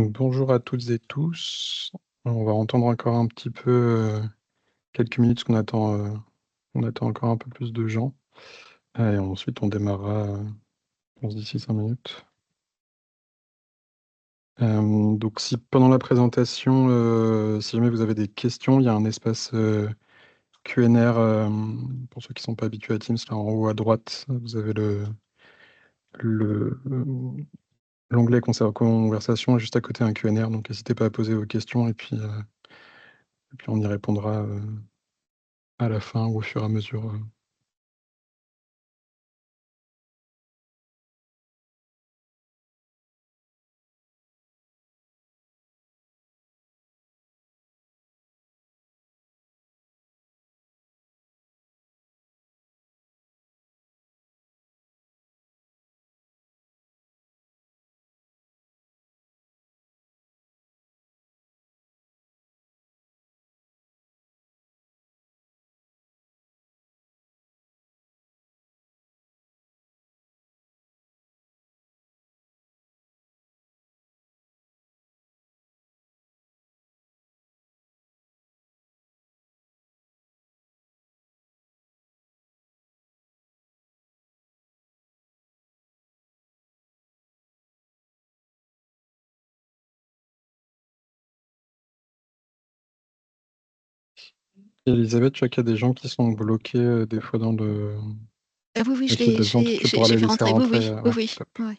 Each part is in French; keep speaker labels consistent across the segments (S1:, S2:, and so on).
S1: Bonjour à toutes et tous. On va entendre encore un petit peu, quelques minutes parce on attend encore un peu plus de gens, et ensuite on démarrera, je pense d'ici 5 minutes. Donc si pendant la présentation, si jamais vous avez des questions, il y a un espace, Q&R, pour ceux qui ne sont pas habitués à Teams, là en haut à droite, vous avez le, l'onglet conversation et juste à côté un Q&R, donc n'hésitez pas à poser vos questions et puis on y répondra, à la fin ou au fur et à mesure, Elisabeth, tu vois qu'il y a des gens qui sont bloqués, des fois dans le
S2: Oui, oui,
S1: avec les attentes. Tu pourras
S2: je
S1: les
S2: l'ai fait
S1: laisser
S2: rentrer. Oui,
S1: rentrer,
S2: oui, oui,
S1: ouais,
S2: oui,
S1: top.
S2: ouais.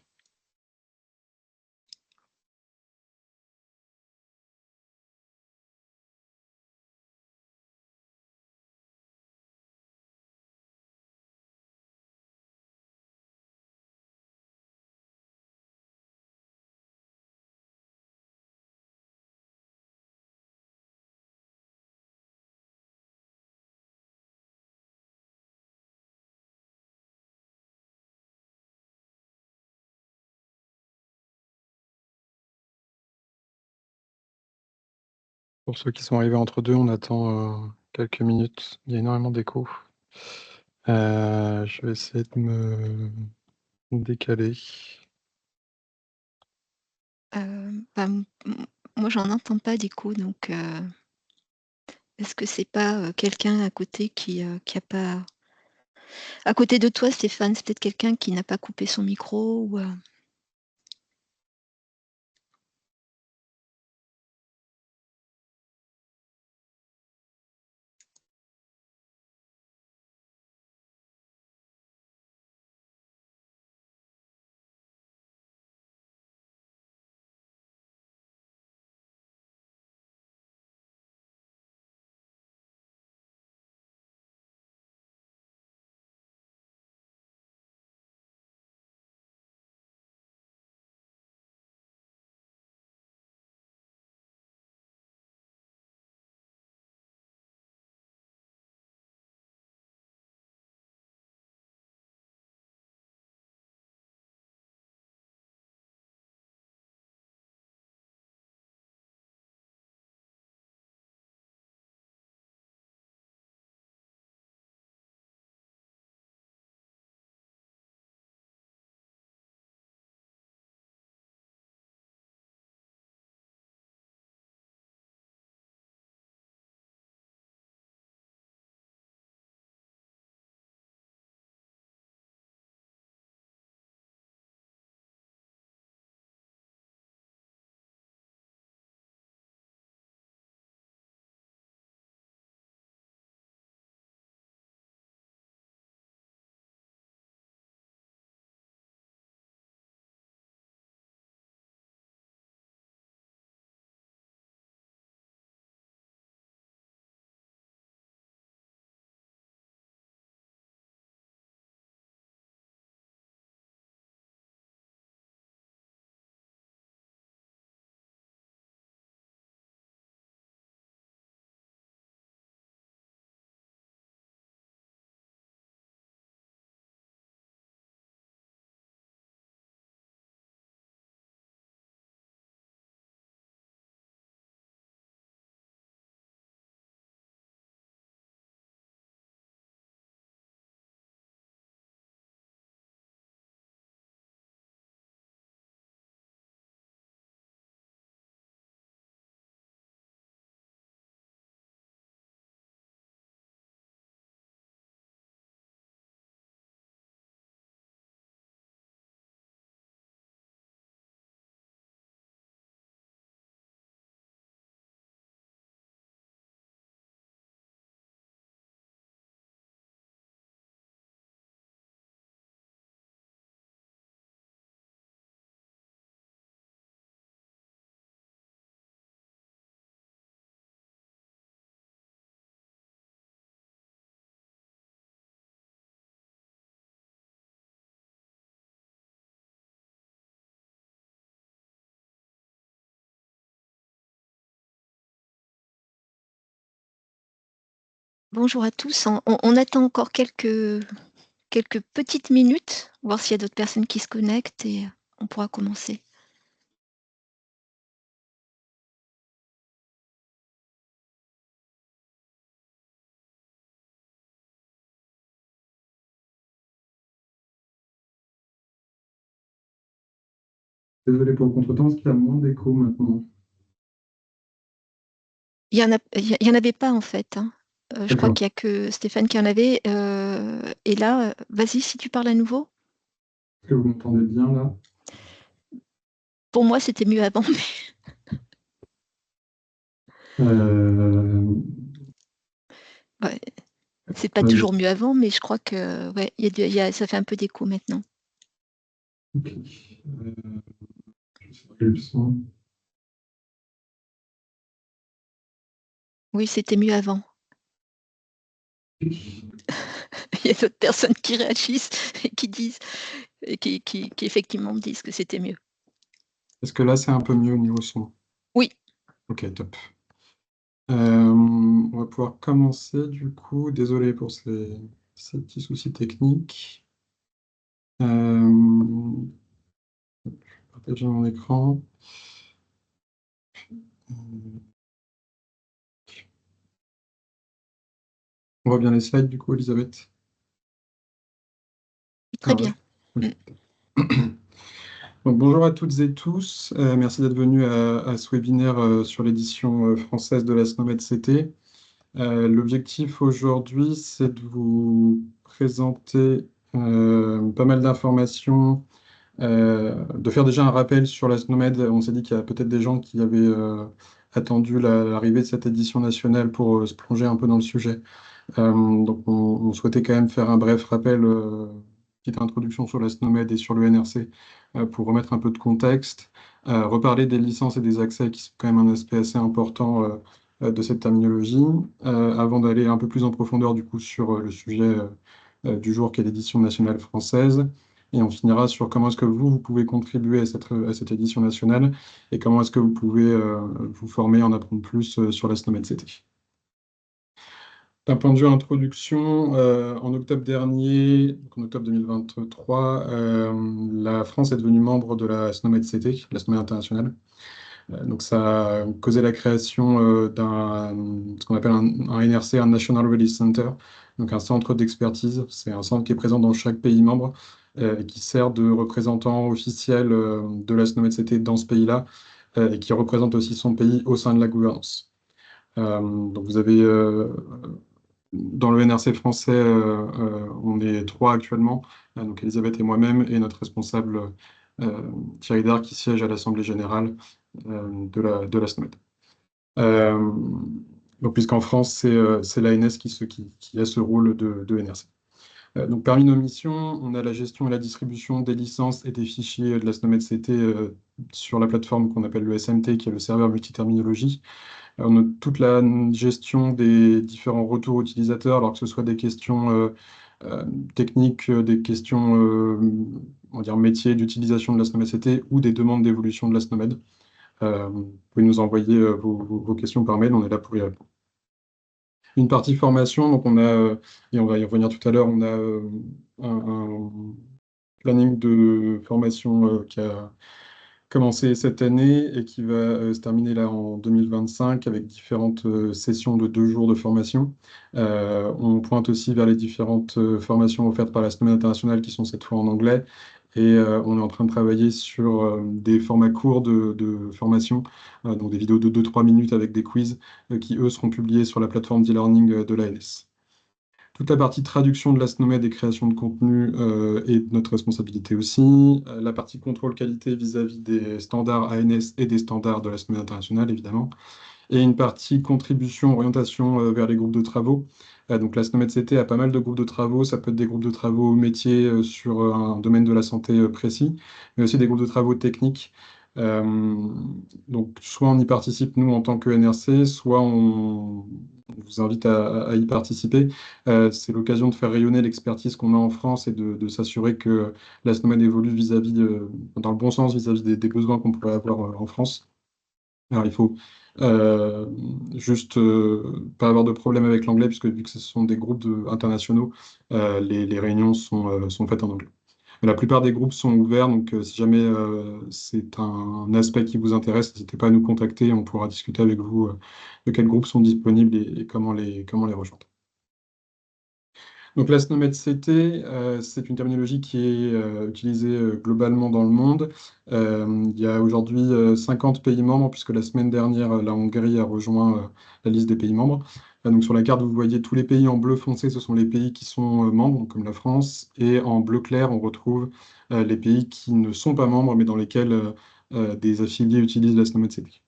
S1: Pour ceux qui sont arrivés entre 2, on attend, quelques minutes. Il y a énormément d'écho. Je vais essayer de me décaler.
S2: Bah, moi, j'en entends pas d'écho, donc est-ce que c'est pas, quelqu'un à côté qui a pas à côté de toi, Stéphane, c'est peut-être quelqu'un qui n'a pas coupé son micro ou Bonjour à tous. On attend encore quelques petites minutes, voir s'il y a d'autres personnes qui se connectent et on pourra commencer.
S1: Désolé pour le contretemps, parce qu'il y a moins d'écho maintenant.
S2: Il y en avait pas en fait, hein. Je crois
S1: D'accord.
S2: qu'il y a que Stéphane qui en avait, et là, vas-y si tu parles à nouveau.
S1: Est-ce que vous m'entendez bien là?
S2: Pour moi, c'était mieux avant, mais
S1: Euh,
S2: ouais, c'est pas
S1: ouais,
S2: toujours mieux avant, mais je crois que ouais, ça fait un peu d'écho maintenant.
S1: ok. Je sais pas quel son.
S2: Oui, c'était mieux avant. Il y a d'autres personnes qui réagissent et qui disent et qui effectivement me disent que c'était mieux.
S1: Est-ce que là c'est un peu mieux au niveau son?
S2: Oui,
S1: Ok, top. On va pouvoir commencer du coup. Désolé pour ces petits soucis techniques. Euh, Partager mon écran. Euh, On voit bien les slides du coup, Elisabeth?
S2: très
S1: Ah ouais.
S2: bien.
S1: Ok.
S2: Mmh.
S1: Donc, bonjour à toutes et tous. Merci d'être venus à ce webinaire sur l'édition française de la SNOMED CT. L'objectif aujourd'hui, c'est de vous présenter pas mal d'informations, de faire déjà un rappel sur la SNOMED. On s'est dit qu'il y a peut-être des gens qui avaient attendu l'arrivée de cette édition nationale pour se plonger un peu dans le sujet. Donc, on souhaitait quand même faire un bref rappel, petite introduction sur la SNOMED et sur le NRC pour remettre un peu de contexte, reparler des licences et des accès qui sont quand même un aspect assez important de cette terminologie, avant d'aller un peu plus en profondeur du coup sur le sujet du jour qui est l'édition nationale française. Et on finira sur comment est-ce que vous pouvez contribuer à cette édition nationale et comment est-ce que vous pouvez vous former, en apprendre plus sur la SNOMED CT. D'un point de vue introduction, en octobre dernier, donc en octobre 2023, la France est devenue membre de la SNOMED CT, la SNOMED internationale. Donc ça a causé la création ce qu'on appelle un NRC, un National Release Center, donc un centre d'expertise. C'est un centre qui est présent dans chaque pays membre et qui sert de représentant officiel de la SNOMED CT dans ce pays-là et qui représente aussi son pays au sein de la gouvernance. Donc vous avez dans le NRC français, on est trois actuellement, donc Elisabeth et moi-même, et notre responsable Thierry Dard, qui siège à l'Assemblée générale de la SNOMED. Euh, donc, puisqu'en France, c'est l'ANS qui a ce rôle de NRC. Donc, parmi nos missions, on a la gestion et la distribution des licences et des fichiers de la SNOMED CT sur la plateforme qu'on appelle le SMT, qui est le serveur multiterminologie. On a toute la gestion des différents retours utilisateurs, alors que ce soit des questions euh, techniques, des questions on va dire métiers d'utilisation de la SNOMED CT ou des demandes d'évolution de la SNOMED. Vous pouvez nous envoyer vos questions par mail, on est là pour y répondre. Une partie formation, donc on a, et on va y revenir tout à l'heure, on a un planning de formation qui a commencé cette année et qui va se terminer là en 2025 avec différentes sessions de 2 jours de formation. On pointe aussi vers les différentes formations offertes par la Semaine internationale qui sont cette fois en anglais. Et on est en train de travailler sur des formats courts de formation, donc des vidéos de 2-3 minutes avec des quiz qui, eux, seront publiés sur la plateforme d'e-learning de l'ANS. Toute la partie traduction de la SNOMED et création de contenu est de notre responsabilité aussi. La partie contrôle qualité vis-à-vis des standards ANS et des standards de la SNOMED internationale, évidemment. Et une partie contribution, orientation vers les groupes de travaux. Donc la SNOMED CT a pas mal de groupes de travaux. Ça peut être des groupes de travaux métiers sur un domaine de la santé précis, mais aussi des groupes de travaux techniques. Euh, donc soit on y participe, nous, en tant que NRC, soit on vous invite à y participer. C'est l'occasion de faire rayonner l'expertise qu'on a en France et de s'assurer que la SNOMED évolue dans le bon sens vis-à-vis des besoins qu'on pourrait avoir en France. Alors, il faut euh, juste pas avoir de problème avec l'anglais, puisque vu que ce sont des groupes internationaux, les réunions sont faites en anglais. Mais la plupart des groupes sont ouverts, donc si jamais c'est un aspect qui vous intéresse, n'hésitez pas à nous contacter, on pourra discuter avec vous de quels groupes sont disponibles et comment les rejoindre. Donc la SNOMED CT, c'est une terminologie qui est utilisée globalement dans le monde. Il y a aujourd'hui 50 pays membres, puisque la semaine dernière, la Hongrie a rejoint la liste des pays membres. Donc sur la carte, vous voyez tous les pays en bleu foncé, ce sont les pays qui sont membres, comme la France, et en bleu clair, on retrouve les pays qui ne sont pas membres, mais dans lesquels des affiliés utilisent la SNOMED CT.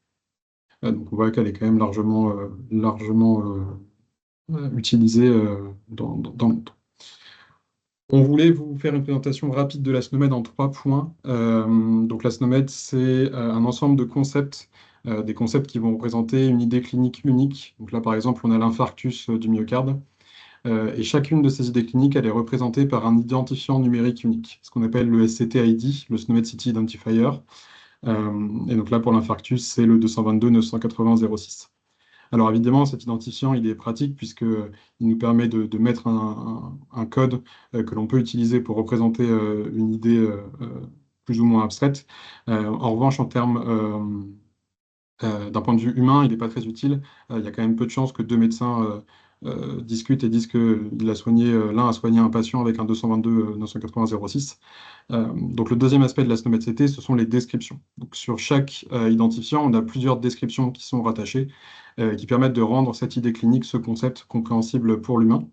S1: Donc on voit qu'elle est quand même largement utilisée dans le monde. On voulait vous faire une présentation rapide de la SNOMED en 3 points. Donc la SNOMED, c'est un ensemble de concepts, des concepts qui vont représenter une idée clinique unique. Donc là, par exemple, on a l'infarctus du myocarde. Et chacune de ces idées cliniques, elle est représentée par un identifiant numérique unique, ce qu'on appelle le SCT-ID, le SNOMED City Identifier. Et donc là, pour l'infarctus, c'est le 222 980 06. Alors évidemment, cet identifiant, il est pratique puisqu'il nous permet de mettre un code que l'on peut utiliser pour représenter une idée plus ou moins abstraite. En revanche, d'un point de vue humain, il n'est pas très utile. Il y a quand même peu de chances que deux médecins discutent et disent que l'un a soigné un patient avec un 222 980 06. Donc le deuxième aspect de la SNOMED-CT, ce sont les descriptions. Donc sur chaque identifiant, on a plusieurs descriptions qui sont rattachées, qui permettent de rendre cette idée clinique, ce concept, compréhensible pour l'humain.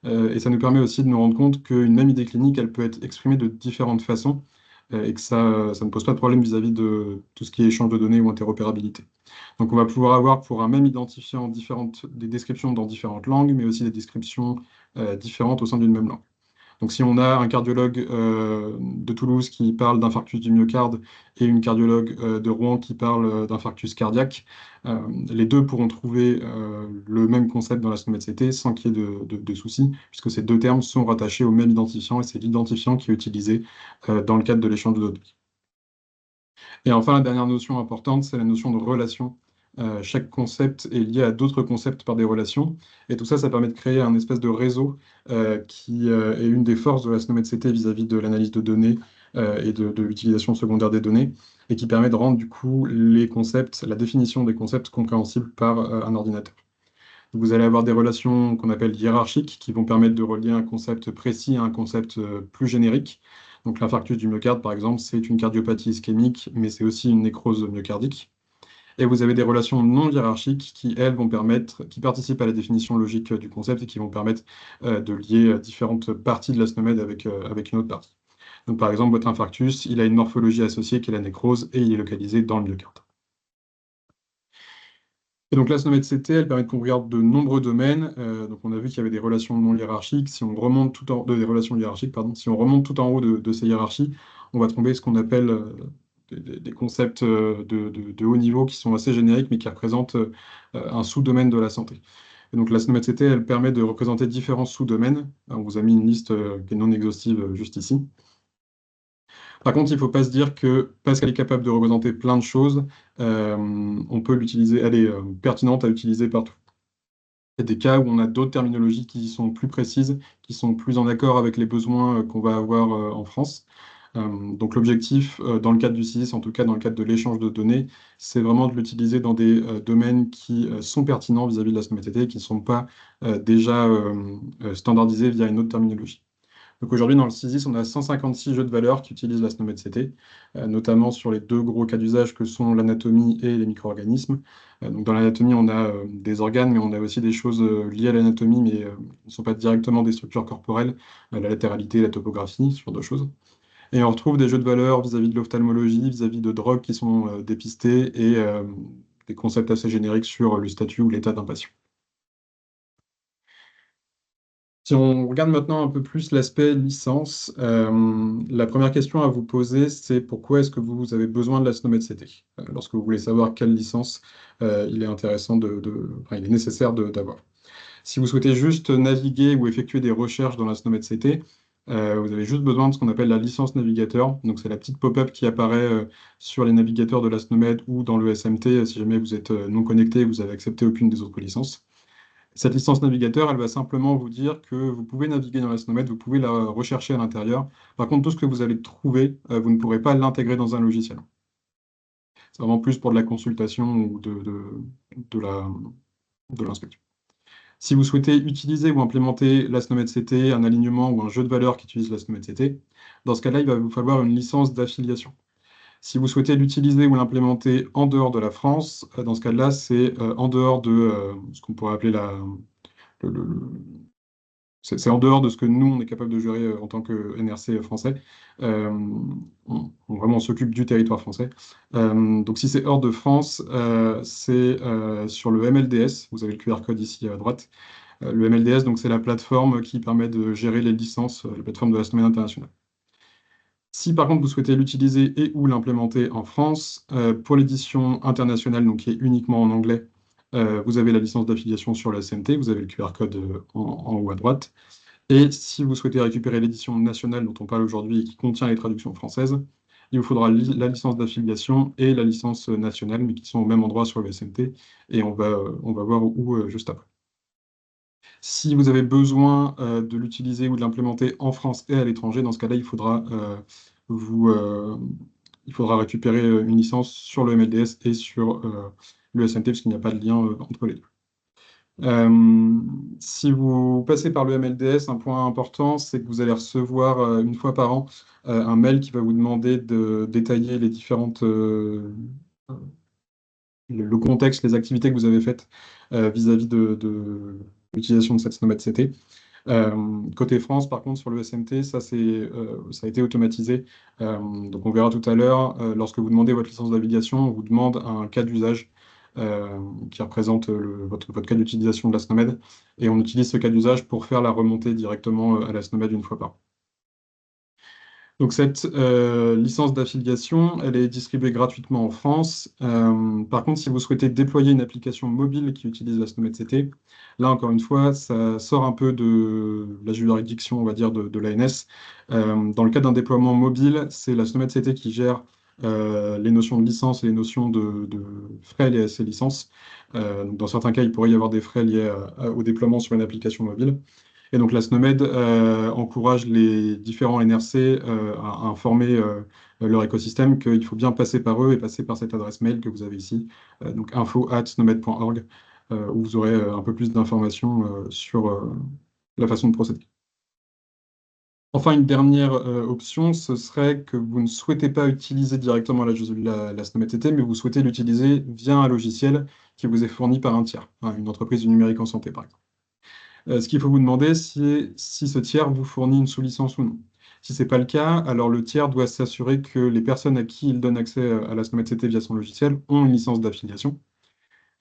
S1: Et ça nous permet aussi de nous rendre compte qu'une même idée clinique, elle peut être exprimée de différentes façons, et que ça ne pose pas de problème vis-à-vis de tout ce qui est échange de données ou interopérabilité. Donc on va pouvoir avoir pour un même identifiant des descriptions dans différentes langues, mais aussi des descriptions différentes au sein d'une même langue. Donc, si on a un cardiologue de Toulouse qui parle d'infarctus du myocarde et une cardiologue de Rouen qui parle d'infarctus cardiaque, les deux pourront trouver le même concept dans la SNOMED-CT sans qu'il y ait de soucis, puisque ces deux termes sont rattachés au même identifiant et c'est l'identifiant qui est utilisé dans le cadre de l'échange de données. Et enfin, la dernière notion importante, c'est la notion de relation. Chaque concept est lié à d'autres concepts par des relations. Et tout ça, ça permet de créer un espèce de réseau qui est une des forces de la SNOMED-CT vis-à-vis de l'analyse de données et de l'utilisation secondaire des données, et qui permet de rendre du coup les concepts, la définition des concepts compréhensibles par un ordinateur. Vous allez avoir des relations qu'on appelle hiérarchiques, qui vont permettre de relier un concept précis à un concept plus générique. Donc l'infarctus du myocarde, par exemple, c'est une cardiopathie ischémique, mais c'est aussi une nécrose myocardique. Et vous avez des relations non hiérarchiques qui, elles, qui participent à la définition logique du concept et qui vont permettre de lier différentes parties de la SNOMED avec une autre partie. Donc par exemple, votre infarctus, il a une morphologie associée qui est la nécrose et il est localisé dans le myocarde. Et donc la SNOMED-CT, elle permet de couvrir de nombreux domaines. Donc on a vu qu'il y avait des relations non hiérarchiques. Si on remonte des relations hiérarchiques, pardon, si on remonte tout en haut de ces hiérarchies, on va trouver ce qu'on appelle des concepts de haut niveau qui sont assez génériques, mais qui représentent un sous-domaine de la santé. Et donc la SNOMED-CT, elle permet de représenter différents sous-domaines. On vous a mis une liste qui est non exhaustive juste ici. Par contre, il ne faut pas se dire que parce qu'elle est capable de représenter plein de choses, on peut l'utiliser, elle est pertinente à utiliser partout. Il y a des cas où on a d'autres terminologies qui sont plus précises, qui sont plus en accord avec les besoins qu'on va avoir en France. Donc l'objectif, dans le cadre du CIS, en tout cas dans le cadre de l'échange de données, c'est vraiment de l'utiliser dans des domaines qui sont pertinents vis-à-vis de la SNOMED-CT, qui ne sont pas déjà standardisés via une autre terminologie. Donc aujourd'hui, dans le CISIS, on a 156 jeux de valeurs qui utilisent la SNOMED-CT, notamment sur les deux gros cas d'usage que sont l'anatomie et les micro-organismes. Donc dans l'anatomie, on a des organes, mais on a aussi des choses liées à l'anatomie, mais qui ne sont pas directement des structures corporelles, la latéralité, la topographie, ce genre de choses. Et on retrouve des jeux de valeurs vis-à-vis de l'ophtalmologie, vis-à-vis de drogues qui sont dépistées et des concepts assez génériques sur le statut ou l'état d'un patient. Si on regarde maintenant un peu plus l'aspect licence, la première question à vous poser, c'est pourquoi est-ce que vous avez besoin de la SNOMED-CT? Lorsque vous voulez savoir quelle licence il est intéressant enfin, il est nécessaire d'avoir. Si vous souhaitez juste naviguer ou effectuer des recherches dans la SNOMED-CT, Vous avez juste besoin de ce qu'on appelle la licence navigateur. Donc, c'est la petite pop-up qui apparaît sur les navigateurs de la SNOMED ou dans le SMT si jamais vous êtes non connecté et vous avez accepté aucune des autres licences. Cette licence navigateur, elle va simplement vous dire que vous pouvez naviguer dans la SNOMED, vous pouvez la rechercher à l'intérieur. Par contre, tout ce que vous allez trouver, vous ne pourrez pas l'intégrer dans un logiciel. C'est vraiment plus pour de la consultation ou de l'inspection. Si vous souhaitez utiliser ou implémenter la SNOMED CT, un alignement ou un jeu de valeurs qui utilise la SNOMED CT, dans ce cas-là, il va vous falloir une licence d'affiliation. Si vous souhaitez l'utiliser ou l'implémenter en dehors de la France, dans ce cas-là, c'est en dehors de ce qu'on pourrait appeler le, le- le- c'est en dehors de ce que nous, on est capable de gérer en tant que NRC français. Euh, vraiment, on s'occupe du territoire français. Donc, si c'est hors de France, c'est sur le MLDS. Vous avez le QR code ici à droite. Le MLDS, donc, c'est la plateforme qui permet de gérer les licences, la plateforme de la semaine internationale. Si par contre vous souhaitez l'utiliser et ou l'implémenter en France, pour l'édition internationale, donc qui est uniquement en anglais, vous avez la licence d'affiliation sur le SMT, vous avez le QR code en haut à droite. Et si vous souhaitez récupérer l'édition nationale dont on parle aujourd'hui et qui contient les traductions françaises, il vous faudra la licence d'affiliation et la licence nationale, mais qui sont au même endroit sur le SMT, et on va voir où juste après. Si vous avez besoin de l'utiliser ou de l'implémenter en France et à l'étranger, dans ce cas-là, vous, euh, il faudra récupérer une licence sur le MLDS et sur le SMT, puisqu'il n'y a pas de lien entre les deux. Si vous passez par le MLDS, un point important, c'est que vous allez recevoir une fois par an un mail qui va vous demander de détailler les différentes, le contexte, les activités que vous avez faites vis-à-vis de l'utilisation de cette SNOMED CT. Côté France, par contre, sur le SMT, ça a été automatisé. Donc, on verra tout à l'heure, lorsque vous demandez votre licence navigation, on vous demande un cas d'usage qui représente votre cas d'utilisation de la SNOMED. Et on utilise ce cas d'usage pour faire la remontée directement à la SNOMED une fois par an. Donc cette licence d'affiliation, elle est distribuée gratuitement en France. Par contre, si vous souhaitez déployer une application mobile qui utilise la SNOMED CT, là encore une fois, ça sort un peu de la juridiction, on va dire, de l'ANS. Dans le cas d'un déploiement mobile, c'est la SNOMED CT qui gère les notions de licence et les notions de frais liés à ces licences. Donc dans certains cas, il pourrait y avoir des frais liés au déploiement sur une application mobile. Et donc la SNOMED encourage les différents NRC à informer leur écosystème qu'il faut bien passer par eux et passer par cette adresse mail que vous avez ici, donc info@snomed.org, où vous aurez un peu plus d'informations sur la façon de procéder. Enfin, une dernière option, ce serait que vous ne souhaitez pas utiliser directement la SNOMED TT, mais vous souhaitez l'utiliser via un logiciel qui vous est fourni par un tiers, hein, une entreprise du numérique en santé par exemple. Ce qu'il faut vous demander, c'est si ce tiers vous fournit une sous-licence ou non. Si ce n'est pas le cas, alors le tiers doit s'assurer que les personnes à qui il donne accès à la SNOMED CT via son logiciel ont une licence d'affiliation.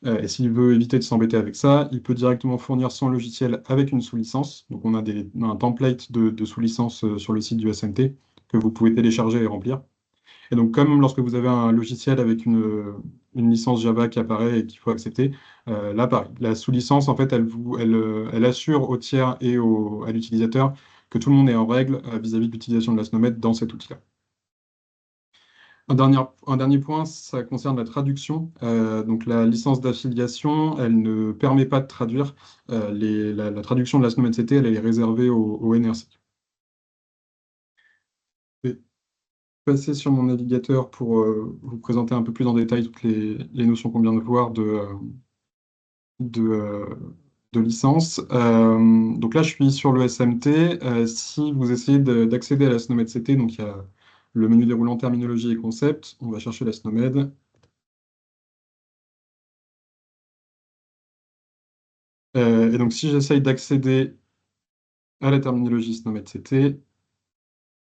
S1: Et s'il veut éviter de s'embêter avec ça, il peut directement fournir son logiciel avec une sous-licence. Donc on a un template de sous-licence sur le site du SMT que vous pouvez télécharger et remplir. Et donc, comme lorsque vous avez un logiciel avec une licence Java qui apparaît et qu'il faut accepter, là, pareil. La sous-licence, en fait, elle assure au tiers et à l'utilisateur que tout le monde est en règle vis-à-vis de l'utilisation de la SNOMED dans cet outil-là. Un dernier point, ça concerne la traduction. Donc, la licence d'affiliation, elle ne permet pas de traduire. La traduction de la SNOMED CT, elle est réservée au NRC. Passer sur mon navigateur pour vous présenter un peu plus en détail toutes les notions qu'on vient de voir de, euh, de licence. Donc là, je suis sur le SMT. Si vous essayez d'accéder à la SNOMED CT, donc il y a le menu déroulant terminologie et concept, on va chercher la SNOMED. Et donc si j'essaye d'accéder à la terminologie SNOMED CT,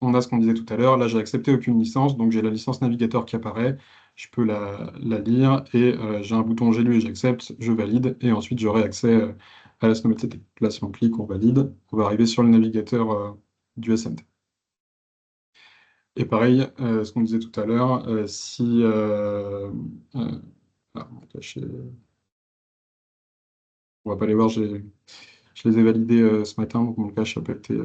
S1: on a ce qu'on disait tout à l'heure. Là, j'ai accepté aucune licence, donc j'ai la licence navigateur qui apparaît. Je peux la lire et j'ai un bouton j'ai lu et j'accepte, je valide et ensuite j'aurai accès à la SNOMED CT. Là, si on clique, on valide, on va arriver sur le navigateur du SMT. Et pareil, ce qu'on disait tout à l'heure, si on va cacher- on va pas les voir, Je les ai validés ce matin, donc mon cache n'a pas été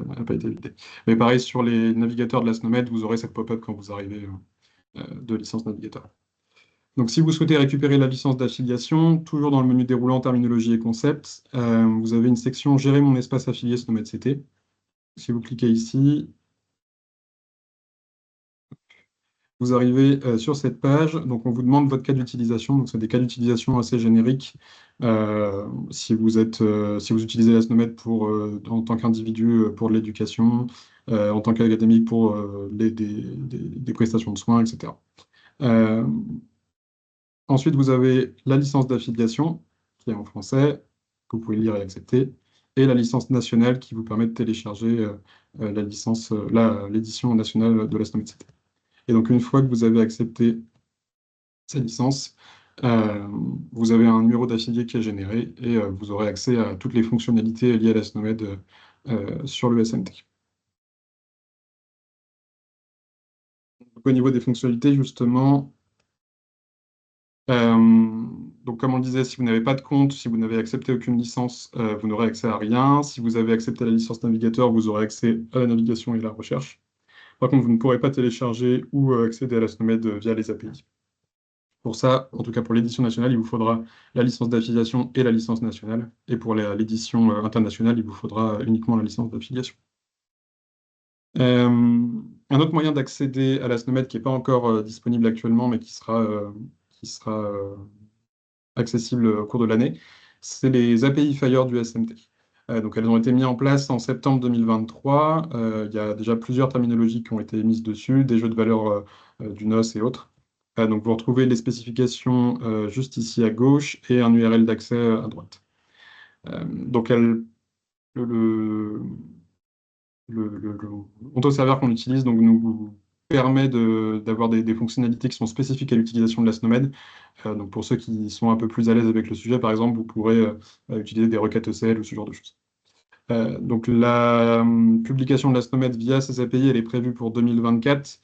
S1: validé. Mais pareil, sur les navigateurs de la SNOMED, vous aurez cette pop-up quand vous arrivez de licence navigateur. Donc, si vous souhaitez récupérer la licence d'affiliation, toujours dans le menu déroulant terminologie et concepts, vous avez une section Gérer mon espace affilié SNOMED CT. Si vous cliquez ici, vous arrivez sur cette page. Donc, on vous demande votre cas d'utilisation. Donc, c'est des cas d'utilisation assez génériques. Si vous utilisez la SNOMED en tant qu'individu pour de l'éducation, en tant qu'académique pour des prestations de soins, etc. Ensuite, vous avez la licence d'affiliation, qui est en français, que vous pouvez lire et accepter, et la licence nationale qui vous permet de télécharger l'édition nationale de la SNOMED. Et donc, une fois que vous avez accepté ces licences, euh, vous avez un numéro d'affilié qui est généré et vous aurez accès à toutes les fonctionnalités liées à la SNOMED sur le SMT. Donc, au niveau des fonctionnalités, justement, donc, comme on le disait, si vous n'avez pas de compte, si vous n'avez accepté aucune licence, vous n'aurez accès à rien. Si vous avez accepté la licence navigateur, vous aurez accès à la navigation et la recherche. Par contre, vous ne pourrez pas télécharger ou accéder à la SNOMED via les API. Pour ça, en tout cas pour l'édition nationale, il vous faudra la licence d'affiliation et la licence nationale. Et pour l'édition internationale, il vous faudra uniquement la licence d'affiliation. Un autre moyen d'accéder à la SNOMED qui n'est pas encore disponible actuellement, mais qui sera accessible au cours de l'année, c'est les API Fire du SMT. Donc elles ont été mises en place en septembre 2023. Il y a déjà plusieurs terminologies qui ont été mises dessus, des jeux de valeur du NOS et autres. Donc vous retrouvez les spécifications juste ici à gauche et un URL d'accès à droite. Donc le, le serveur qu'on utilise nous permet d'avoir des fonctionnalités qui sont spécifiques à l'utilisation de la SNOMED. Donc pour ceux qui sont un peu plus à l'aise avec le sujet, par exemple, vous pourrez utiliser des requêtes ECL ou ce genre de choses. Donc la publication de la SNOMED via ces API, elle est prévue pour 2024.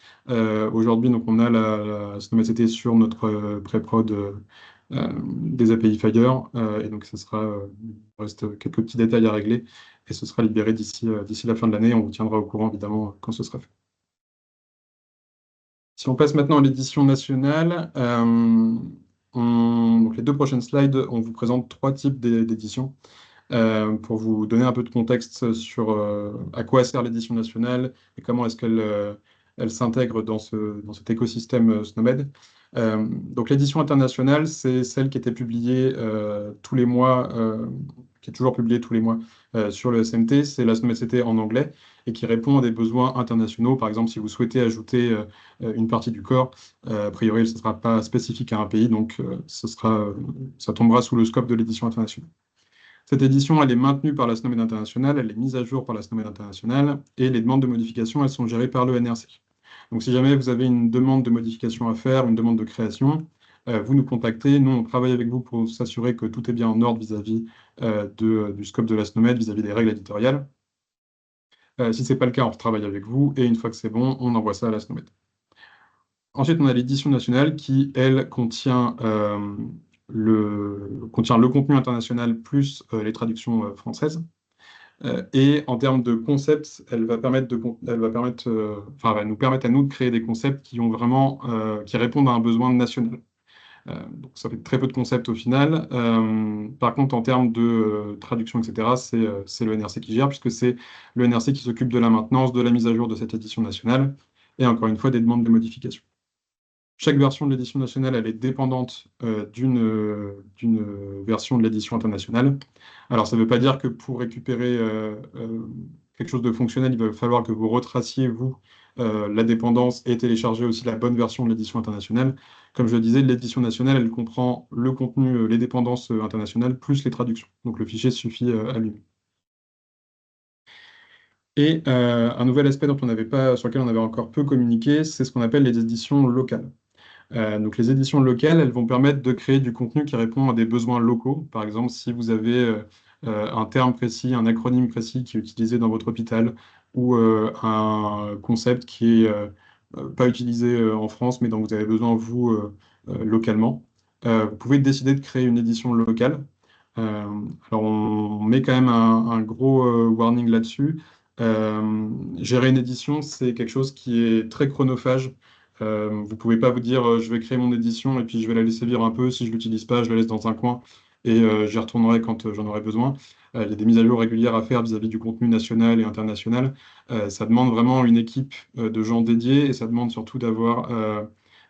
S1: Aujourd'hui, donc on a la SNOMED CT sur notre pré-prod des API Fire, et donc il reste quelques petits détails à régler, et ce sera libéré d'ici la fin de l'année. On vous tiendra au courant, évidemment, quand ce sera fait. Si on passe maintenant à l'édition nationale, donc les deux prochaines slides, on vous présente trois types d'éditions. Pour vous donner un peu de contexte sur à quoi sert l'édition nationale et comment est-ce qu'elle s'intègre dans cet écosystème SNOMED. Donc l'édition internationale, c'est celle qui était publiée tous les mois, qui est toujours publiée tous les mois sur le SMT. C'est la SNOMED CT en anglais et qui répond à des besoins internationaux. Par exemple, si vous souhaitez ajouter une partie du corps, a priori, ce ne sera pas spécifique à un pays, donc ça tombera sous le scope de l'édition internationale. Cette édition, elle est maintenue par la SNOMED internationale, elle est mise à jour par la SNOMED internationale, et les demandes de modification, elles sont gérées par le NRC. Donc si jamais vous avez une demande de modification à faire, une demande de création, vous nous contactez, nous on travaille avec vous pour s'assurer que tout est bien en ordre vis-à-vis du scope de la SNOMED, vis-à-vis des règles éditoriales. Si ce n'est pas le cas, on retravaille avec vous, et une fois que c'est bon, on envoie ça à la SNOMED. Ensuite, on a l'édition nationale qui, elle, contient le contenu international plus les traductions françaises. Et en termes de concepts, elle va nous permettre à nous de créer des concepts qui répondent à un besoin national. Donc ça fait très peu de concepts au final. Par contre, en termes de traduction, etc., c'est le NRC qui gère, puisque c'est le NRC qui s'occupe de la maintenance, de la mise à jour de cette édition nationale, et encore une fois, des demandes de modification. Chaque version de l'édition nationale, elle est dépendante d'une version de l'édition internationale. Alors, ça ne veut pas dire que pour récupérer quelque chose de fonctionnel, il va falloir que vous retraciez, vous, la dépendance et télécharger aussi la bonne version de l'édition internationale. Comme je le disais, l'édition nationale, elle comprend le contenu, les dépendances internationales, plus les traductions. Donc, le fichier suffit à lui. Et un nouvel aspect sur lequel on avait encore peu communiqué, c'est ce qu'on appelle les éditions locales. Donc les éditions locales, elles vont permettre de créer du contenu qui répond à des besoins locaux. Par exemple, si vous avez un terme précis, un acronyme précis qui est utilisé dans votre hôpital, ou un concept qui est pas utilisé en France, mais dont vous avez besoin, vous, localement, vous pouvez décider de créer une édition locale. Alors, on met quand même un gros warning là-dessus. Gérer une édition, c'est quelque chose qui est très chronophage. Vous ne pouvez pas vous dire, je vais créer mon édition et puis je vais la laisser vivre un peu. Si je ne l'utilise pas, je la laisse dans un coin et j'y retournerai quand j'en aurai besoin. Il y a des mises à jour régulières à faire vis-à-vis du contenu national et international. Ça demande vraiment une équipe de gens dédiés et ça demande surtout d'avoir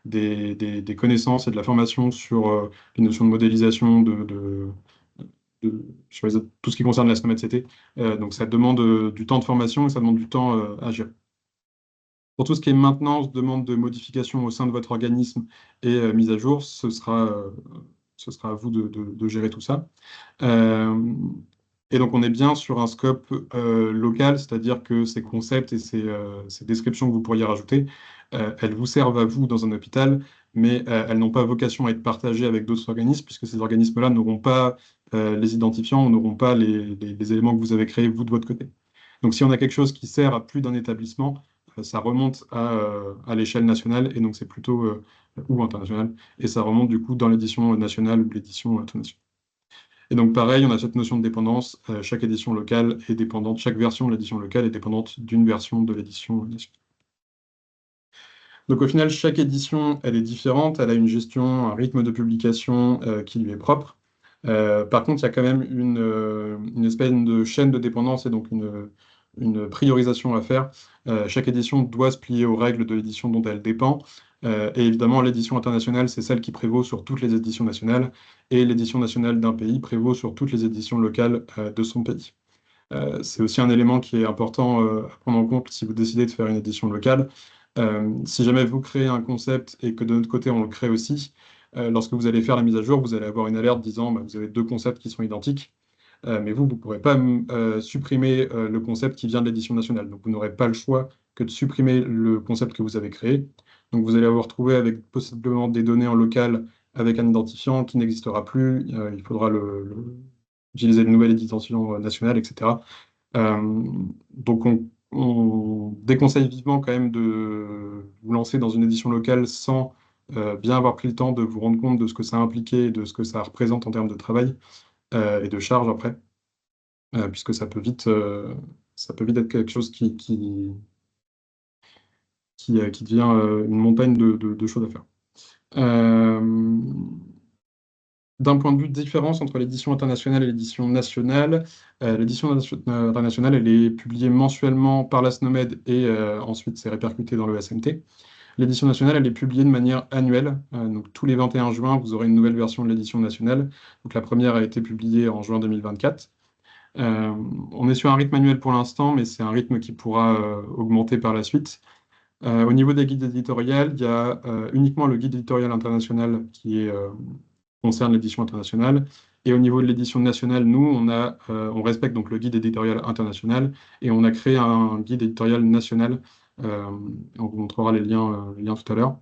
S1: des connaissances et de la formation sur les notions de modélisation, sur tout ce qui concerne la SNOMED CT. Donc ça demande du temps de formation et ça demande du temps à gérer. Pour tout ce qui est maintenance, demande de modification au sein de votre organisme et mise à jour, ce sera à vous de gérer tout ça. Euh, et donc, on est bien sur un scope local, c'est-à-dire que ces concepts et ces descriptions que vous pourriez rajouter, elles vous servent à vous dans un hôpital, mais elles n'ont pas vocation à être partagées avec d'autres organismes, puisque ces organismes-là n'auront pas les identifiants, n'auront pas les éléments que vous avez créés, vous, de votre côté. Donc, si on a quelque chose qui sert à plus d'un établissement, ça remonte à l'échelle nationale, et donc c'est plutôt, ou internationale, et ça remonte du coup dans l'édition nationale ou l'édition internationale. Et donc, pareil, on a cette notion de dépendance. Chaque édition locale est dépendante, chaque version de l'édition locale est dépendante d'une version de l'édition nationale. Donc, au final, chaque édition, elle est différente. Elle a une gestion, un rythme de publication qui lui est propre. Par contre, il y a quand même une espèce de chaîne de dépendance et donc une priorisation à faire. Chaque édition doit se plier aux règles de l'édition dont elle dépend. Et évidemment, l'édition internationale, c'est celle qui prévaut sur toutes les éditions nationales. Et l'édition nationale d'un pays prévaut sur toutes les éditions locales de son pays. C'est aussi un élément qui est important à prendre en compte si vous décidez de faire une édition locale. Si jamais vous créez un concept et que de notre côté on le crée aussi, lorsque vous allez faire la mise à jour, vous allez avoir une alerte disant bah, vous avez deux concepts qui sont identiques, mais vous ne pourrez pas supprimer le concept qui vient de l'édition nationale. Donc vous n'aurez pas le choix que de supprimer le concept que vous avez créé. Donc vous allez vous retrouver avec possiblement des données en local avec un identifiant qui n'existera plus. Il faudra utiliser une nouvelle identifiant nationale, etc. Donc on déconseille vivement quand même de vous lancer dans une édition locale sans bien avoir pris le temps de vous rendre compte de ce que ça impliquait et de ce que ça représente en termes de travail et de charge après, puisque ça peut vite être quelque chose qui devient une montagne de choses à faire. Euh, D'un point de vue de différence entre l'édition internationale et l'édition nationale, internationale, elle est publiée mensuellement par la SNOMED et ensuite c'est répercuté dans le SMT. L'édition nationale, elle est publiée de manière annuelle. Donc tous les 21 juin, vous aurez une nouvelle version de l'édition nationale. Donc la première a été publiée en juin 2024. Euh, on est sur un rythme annuel pour l'instant, mais c'est un rythme qui pourra augmenter par la suite. Au niveau des guides éditoriales, il y a uniquement le guide éditorial international qui concerne l'édition internationale. Et au niveau de l'édition nationale, nous, on respecte donc le guide éditorial international et on a créé un guide éditorial national. On vous montrera les liens tout à l'heure.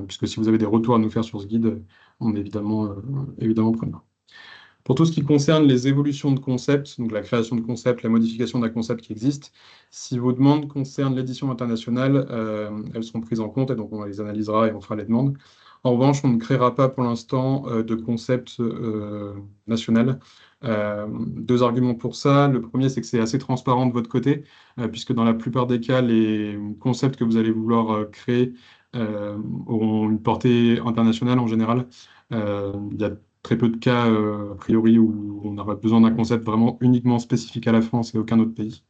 S1: Puisque si vous avez des retours à nous faire sur ce guide, on est évidemment preneur. Pour tout ce qui concerne les évolutions de concepts, donc la création de concepts, la modification d'un concept qui existe, si vos demandes concernent l'édition internationale, elles seront prises en compte et donc on les analysera et on fera les demandes. En revanche, on ne créera pas pour l'instant de concept national. Deux arguments pour ça. Le premier, c'est que c'est assez transparent de votre côté, puisque dans la plupart des cas, les concepts que vous allez vouloir créer auront une portée internationale en général. Il y a très peu de cas, a priori, où on aurait besoin d'un concept vraiment uniquement spécifique à la France et aucun autre pays.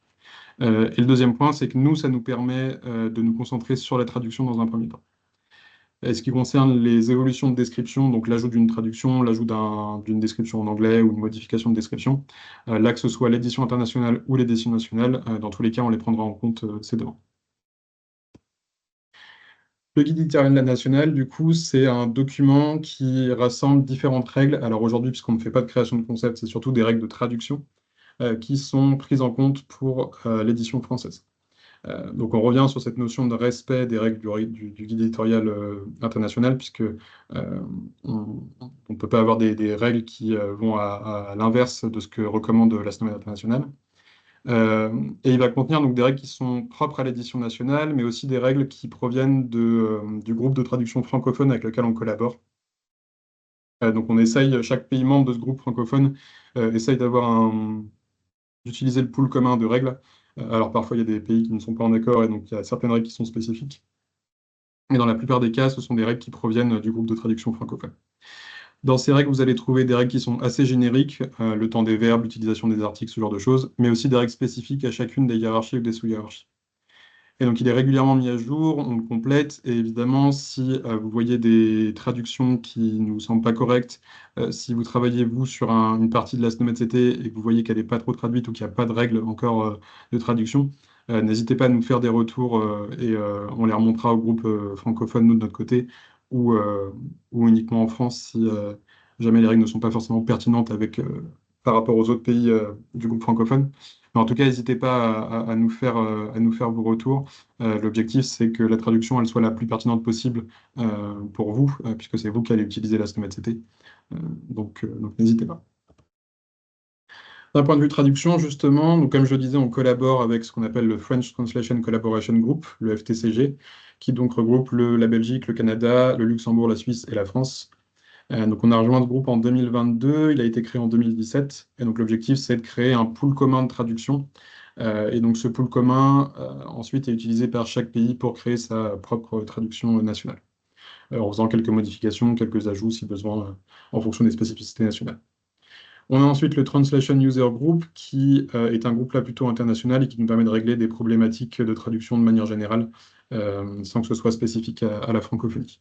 S1: Et le deuxième point, c'est que nous, ça nous permet de nous concentrer sur la traduction dans un premier temps. Et ce qui concerne les évolutions de description, donc l'ajout d'une traduction, l'ajout d'une description en anglais ou une modification de description, là que ce soit l'édition internationale ou l'édition nationale, dans tous les cas, on les prendra en compte ces demandes. Le guide éditorial national, du coup, c'est un document qui rassemble différentes règles. Alors aujourd'hui, puisqu'on ne fait pas de création de concept, c'est surtout des règles de traduction qui sont prises en compte pour l'édition française. Donc on revient sur cette notion de respect des règles du guide éditorial international, puisque on ne peut pas avoir des règles qui vont à l'inverse de ce que recommande la SNOMED internationale. Et il va contenir donc des règles qui sont propres à l'édition nationale, mais aussi des règles qui proviennent du groupe de traduction francophone avec lequel on collabore. Donc on essaye, chaque pays membre de ce groupe francophone essaye d'utiliser le pool commun de règles. Alors parfois il y a des pays qui ne sont pas en accord et donc il y a certaines règles qui sont spécifiques. Mais dans la plupart des cas, ce sont des règles qui proviennent du groupe de traduction francophone. Dans ces règles, vous allez trouver des règles qui sont assez génériques, le temps des verbes, l'utilisation des articles, ce genre de choses, mais aussi des règles spécifiques à chacune des hiérarchies ou des sous-hiérarchies. Et donc, il est régulièrement mis à jour, on le complète, et évidemment, si vous voyez des traductions qui ne vous semblent pas correctes, si vous travaillez, vous, sur une partie de la SNOMED CT et que vous voyez qu'elle n'est pas trop traduite ou qu'il n'y a pas de règles encore de traduction, n'hésitez pas à nous faire des retours et on les remontera au groupe francophone, nous, de notre côté, ou uniquement en France si jamais les règles ne sont pas forcément pertinentes par rapport aux autres pays du groupe francophone. Mais en tout cas, n'hésitez pas à nous faire vos retours. L'objectif, c'est que la traduction elle soit la plus pertinente possible pour vous, puisque c'est vous qui allez utiliser la SNOMED CT. Donc n'hésitez pas. D'un point de vue traduction, justement, donc comme je le disais, on collabore avec ce qu'on appelle le French Translation Collaboration Group, le FTCG, qui donc regroupe la Belgique, le Canada, le Luxembourg, la Suisse et la France. Donc on a rejoint ce groupe en 2022, il a été créé en 2017, et donc l'objectif c'est de créer un pool commun de traduction. Et donc ce pool commun ensuite est utilisé par chaque pays pour créer sa propre traduction nationale, en faisant quelques modifications, quelques ajouts si besoin, en fonction des spécificités nationales. On a ensuite le Translation User Group, qui est un groupe là plutôt international et qui nous permet de régler des problématiques de traduction de manière générale, sans que ce soit spécifique à la francophonie.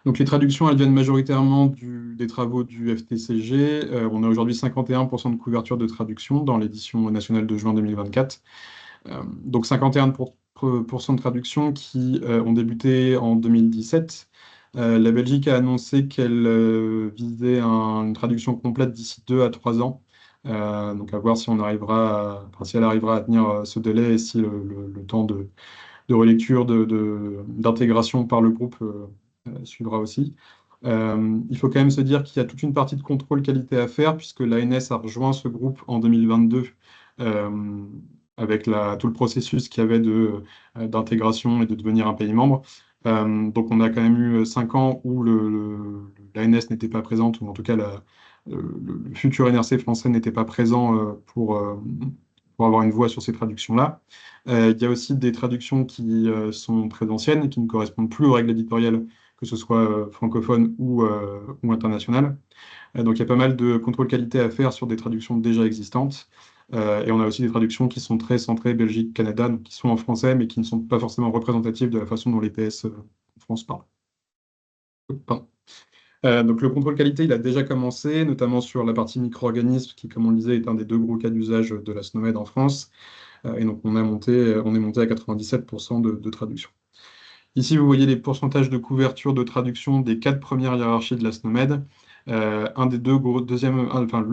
S1: Donc les traductions, elles viennent majoritairement des travaux du FTCG. On a aujourd'hui 51% de couverture de traduction dans l'édition nationale de juin 2024. Donc 51% de traductions qui ont débuté en 2017. La Belgique a annoncé qu'elle visait une traduction complète d'ici 2 à 3 ans. Donc à voir si si elle arrivera à tenir ce délai et si le temps de relecture, d'intégration par le groupe suivra aussi. Il faut quand même se dire qu'il y a toute une partie de contrôle qualité à faire, puisque l'ANS a rejoint ce groupe en 2022 euh, avec tout le processus qu'il y avait d'intégration et de devenir un pays membre. Donc on a quand même eu 5 ans où l'ANS n'était pas présente, ou en tout cas le futur NRC français n'était pas présent pour avoir une voix sur ces traductions-là. Il y a aussi des traductions qui sont très anciennes et qui ne correspondent plus aux règles éditoriales, que ce soit francophone ou international. Donc il y a pas mal de contrôle qualité à faire sur des traductions déjà existantes. Et on a aussi des traductions qui sont très centrées Belgique, Canada, donc qui sont en français, mais qui ne sont pas forcément représentatives de la façon dont les PS en France parlent. Pardon. Donc le contrôle qualité, il a déjà commencé, notamment sur la partie micro-organismes, qui, comme on le disait, est un des deux gros cas d'usage de la SNOMED en France. Et donc on est monté à 97% de traduction. Ici, vous voyez les pourcentages de couverture de traduction des 4 premières hiérarchies de la SNOMED. Le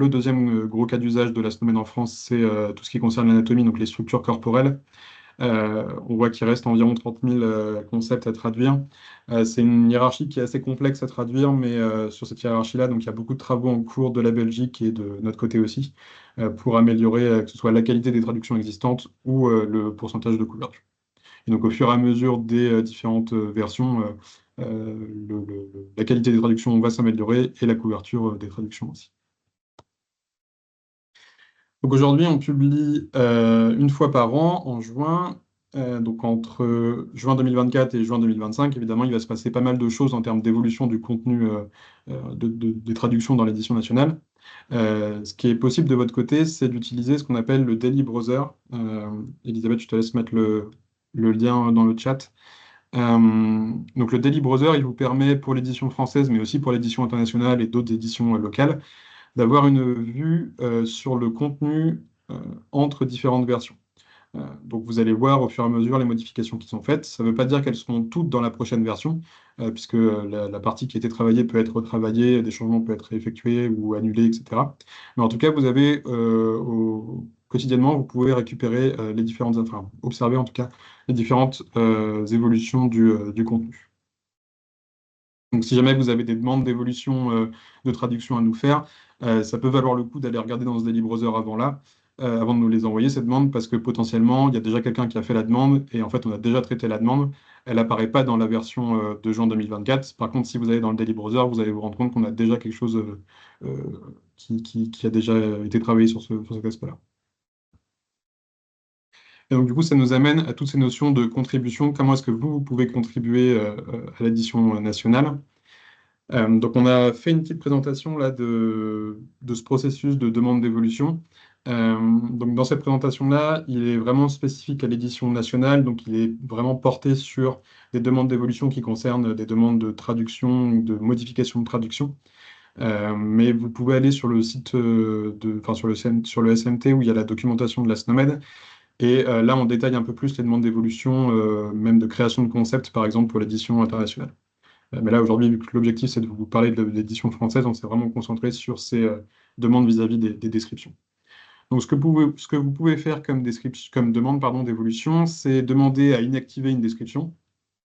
S1: deuxième gros cas d'usage de la SNOMED en France, c'est tout ce qui concerne l'anatomie, donc les structures corporelles. On voit qu'il reste environ 30 000 concepts à traduire. C'est une hiérarchie qui est assez complexe à traduire, mais sur cette hiérarchie-là, donc il y a beaucoup de travaux en cours de la Belgique et de notre côté aussi, pour améliorer que ce soit la qualité des traductions existantes ou le pourcentage de couverture. Et donc, au fur et à mesure des différentes versions, la qualité des traductions va s'améliorer et la couverture des traductions aussi. Donc aujourd'hui, on publie une fois par an, en juin. Donc entre juin 2024 et juin 2025, évidemment, il va se passer pas mal de choses en termes d'évolution du contenu des traductions dans l'édition nationale. Ce qui est possible de votre côté, c'est d'utiliser ce qu'on appelle le Daily Browser. Elisabeth, je te laisse mettre le lien dans le chat. Donc le Daily Browser, il vous permet pour l'édition française, mais aussi pour l'édition internationale et d'autres éditions locales, d'avoir une vue sur le contenu entre différentes versions. Donc vous allez voir au fur et à mesure les modifications qui sont faites. Ça ne veut pas dire qu'elles seront toutes dans la prochaine version, puisque la partie qui a été travaillée peut être retravaillée, des changements peuvent être effectués ou annulés, etc. Mais en tout cas, vous avez quotidiennement, vous pouvez récupérer observer en tout cas les différentes évolutions du contenu. Donc si jamais vous avez des demandes d'évolution de traduction à nous faire, ça peut valoir le coup d'aller regarder dans ce Daily Browser avant là. avant de nous les envoyer, ces demandes, parce que potentiellement, il y a déjà quelqu'un qui a fait la demande, et en fait, on a déjà traité la demande. Elle n'apparaît pas dans la version de juin 2024. Par contre, si vous allez dans le Daily Browser, vous allez vous rendre compte qu'on a déjà quelque chose qui a déjà été travaillé sur cet aspect-là. Et donc, du coup, ça nous amène à toutes ces notions de contribution. Comment est-ce que vous pouvez contribuer à l'édition nationale? Donc, on a fait une petite présentation là, de ce processus de demande d'évolution. Donc, dans cette présentation-là, il est vraiment spécifique à l'édition nationale. Donc, il est vraiment porté sur des demandes d'évolution qui concernent des demandes de traduction ou de modification de traduction. Mais vous pouvez aller sur le site, enfin, sur le SMT où il y a la documentation de la SNOMED. Et là, on détaille un peu plus les demandes d'évolution, même de création de concepts, par exemple, pour l'édition internationale. Mais là, aujourd'hui, vu que l'objectif, c'est de vous parler de l'édition française, on s'est vraiment concentré sur ces demandes vis-à-vis des descriptions. Donc, ce que vous pouvez faire comme demande pardon, d'évolution, c'est demander à inactiver une description.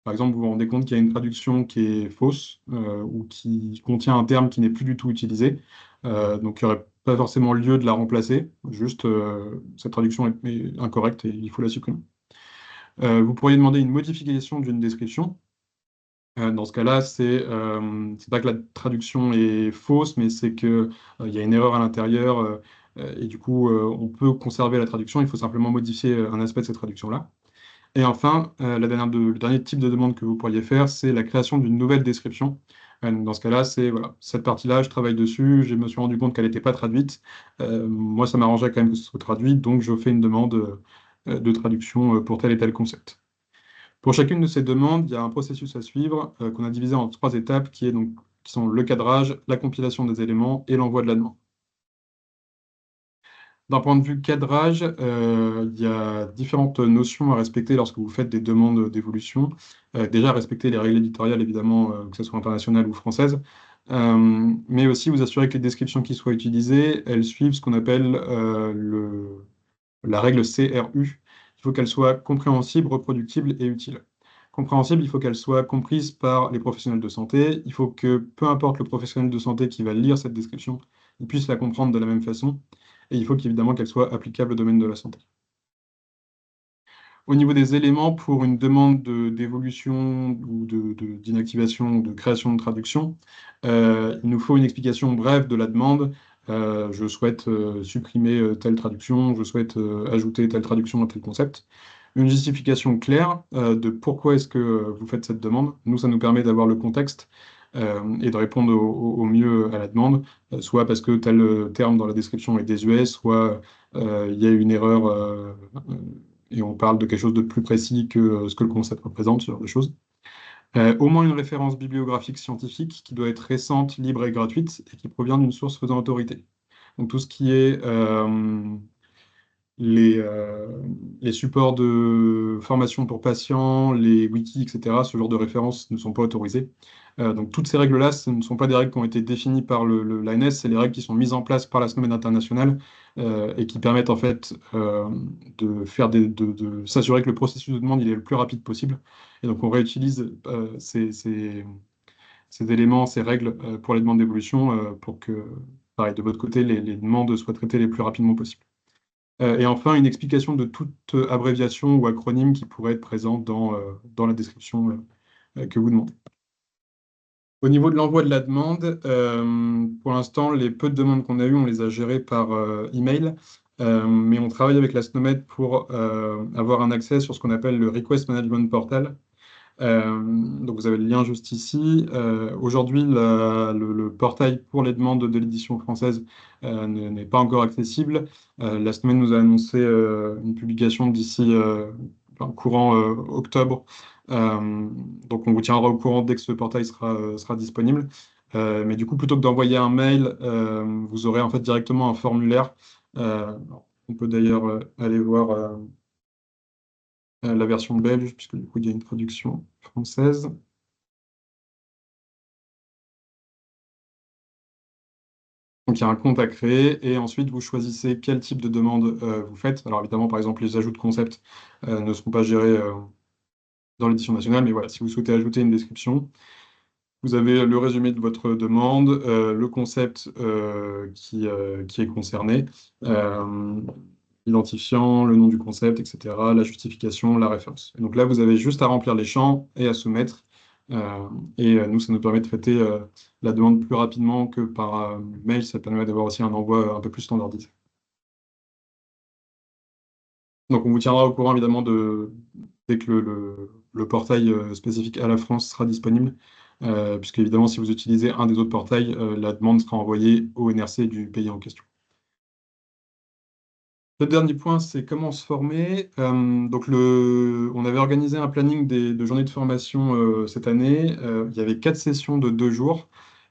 S1: Par exemple, vous vous rendez compte qu'il y a une traduction qui est fausse ou qui contient un terme qui n'est plus du tout utilisé. Donc, il n'y aurait pas forcément lieu de la remplacer. Juste, cette traduction est incorrecte et il faut la supprimer. Vous pourriez demander une modification d'une description. Dans ce cas-là, c'est pas que la traduction est fausse, mais c'est que il y a une erreur à l'intérieur et du coup, on peut conserver la traduction. Il faut simplement modifier un aspect de cette traduction-là. Et enfin, le dernier type de demande que vous pourriez faire, c'est la création d'une nouvelle description. Dans ce cas-là, c'est voilà, cette partie-là, je travaille dessus, je me suis rendu compte qu'elle n'était pas traduite. Moi, ça m'arrangeait quand même que ce soit traduit, donc je fais une demande de traduction pour tel et tel concept. Pour chacune de ces demandes, il y a un processus à suivre qu'on a divisé en 3 étapes qui sont le cadrage, la compilation des éléments et l'envoi de la demande. D'un point de vue cadrage, il y a différentes notions à respecter lorsque vous faites des demandes d'évolution. Déjà, respecter les règles éditoriales, évidemment, que ce soit internationales ou françaises, mais aussi vous assurer que les descriptions qui soient utilisées, elles suivent ce qu'on appelle la règle CRU. Il faut qu'elle soit compréhensible, reproductible et utile. Compréhensible, il faut qu'elle soit comprise par les professionnels de santé. Il faut que, peu importe le professionnel de santé qui va lire cette description, il puisse la comprendre de la même façon. Et il faut qu'évidemment qu'elle soit applicable au domaine de la santé. Au niveau des éléments, pour une demande d'évolution ou d'inactivation ou de création de traduction, il nous faut une explication brève de la demande. Je souhaite supprimer telle traduction, je souhaite ajouter telle traduction à tel concept. Une justification claire de pourquoi est-ce que vous faites cette demande. Nous, ça nous permet d'avoir le contexte et de répondre au mieux à la demande, soit parce que tel terme dans la description est désuet, soit il y a une erreur et on parle de quelque chose de plus précis que ce que le concept représente, ce genre de choses. Au moins une référence bibliographique scientifique qui doit être récente, libre et gratuite et qui provient d'une source faisant autorité. Donc tout ce qui est les supports de formation pour patients, les wikis, etc., ce genre de références ne sont pas autorisés. Donc toutes ces règles-là, ce ne sont pas des règles qui ont été définies par l'ANS, c'est les règles qui sont mises en place par la SNOMED internationale et qui permettent en fait de s'assurer que le processus de demande il est le plus rapide possible. Et donc on réutilise ces éléments, ces règles pour les demandes d'évolution pour que, pareil, de votre côté, les demandes soient traitées les plus rapidement possible. Et enfin, une explication de toute abréviation ou acronyme qui pourrait être présent dans la description que vous demandez. Au niveau de l'envoi de la demande, pour l'instant, les peu de demandes qu'on a eues, on les a gérées par email, mais on travaille avec la SNOMED pour avoir un accès sur ce qu'on appelle le Request Management Portal. Donc vous avez le lien juste ici. Aujourd'hui, le portail pour les demandes de l'édition française n'est pas encore accessible. La semaine nous a annoncé une publication d'ici courant octobre. Donc on vous tiendra au courant dès que ce portail sera disponible. Mais du coup, plutôt que d'envoyer un mail, vous aurez en fait directement un formulaire. On peut d'ailleurs aller voir la version belge, puisque du coup, il y a une traduction française. Donc, il y a un compte à créer et ensuite, vous choisissez quel type de demande vous faites. Alors, évidemment, par exemple, les ajouts de concept ne seront pas gérés dans l'édition nationale, mais voilà, si vous souhaitez ajouter une description, vous avez le résumé de votre demande, le concept qui est concerné. l'identifiant, le nom du concept, etc., la justification, la référence. Et donc là, vous avez juste à remplir les champs et à soumettre. Nous, ça nous permet de traiter la demande plus rapidement que par mail. Ça permet d'avoir aussi un envoi un peu plus standardisé. Donc, on vous tiendra au courant, évidemment, dès que le portail spécifique à la France sera disponible, puisque, évidemment, si vous utilisez un des autres portails, la demande sera envoyée au NRC du pays en question. Le dernier point, c'est comment se former. On avait organisé un planning de journées de formation cette année. Il y avait 4 sessions de 2 jours.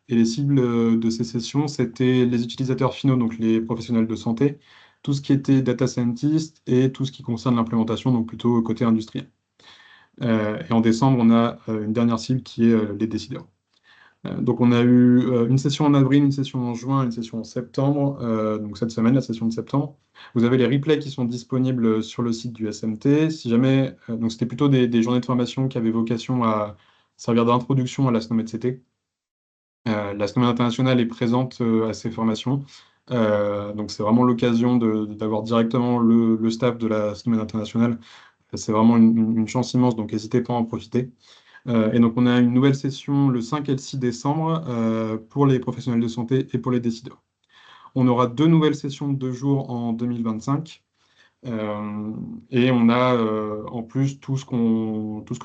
S1: Et les cibles de ces sessions, c'était les utilisateurs finaux, donc les professionnels de santé, tout ce qui était data scientist et tout ce qui concerne l'implémentation, donc plutôt côté industriel. Et en décembre, on a une dernière cible qui est les décideurs. Donc on a eu une session en avril, une session en juin, une session en septembre. Donc cette semaine, la session de septembre. Vous avez les replays qui sont disponibles sur le site du SMT. Si jamais, donc c'était plutôt des journées de formation qui avaient vocation à servir d'introduction à la SNOMED CT. La SNOMED internationale est présente à ces formations. Donc c'est vraiment l'occasion d'avoir directement le staff de la SNOMED internationale. C'est vraiment une chance immense, donc n'hésitez pas à en profiter. Et donc, on a une nouvelle session le 5 et le 6 décembre pour les professionnels de santé et pour les décideurs. On aura 2 nouvelles sessions de 2 jours en 2025. Et on a en plus tout ce que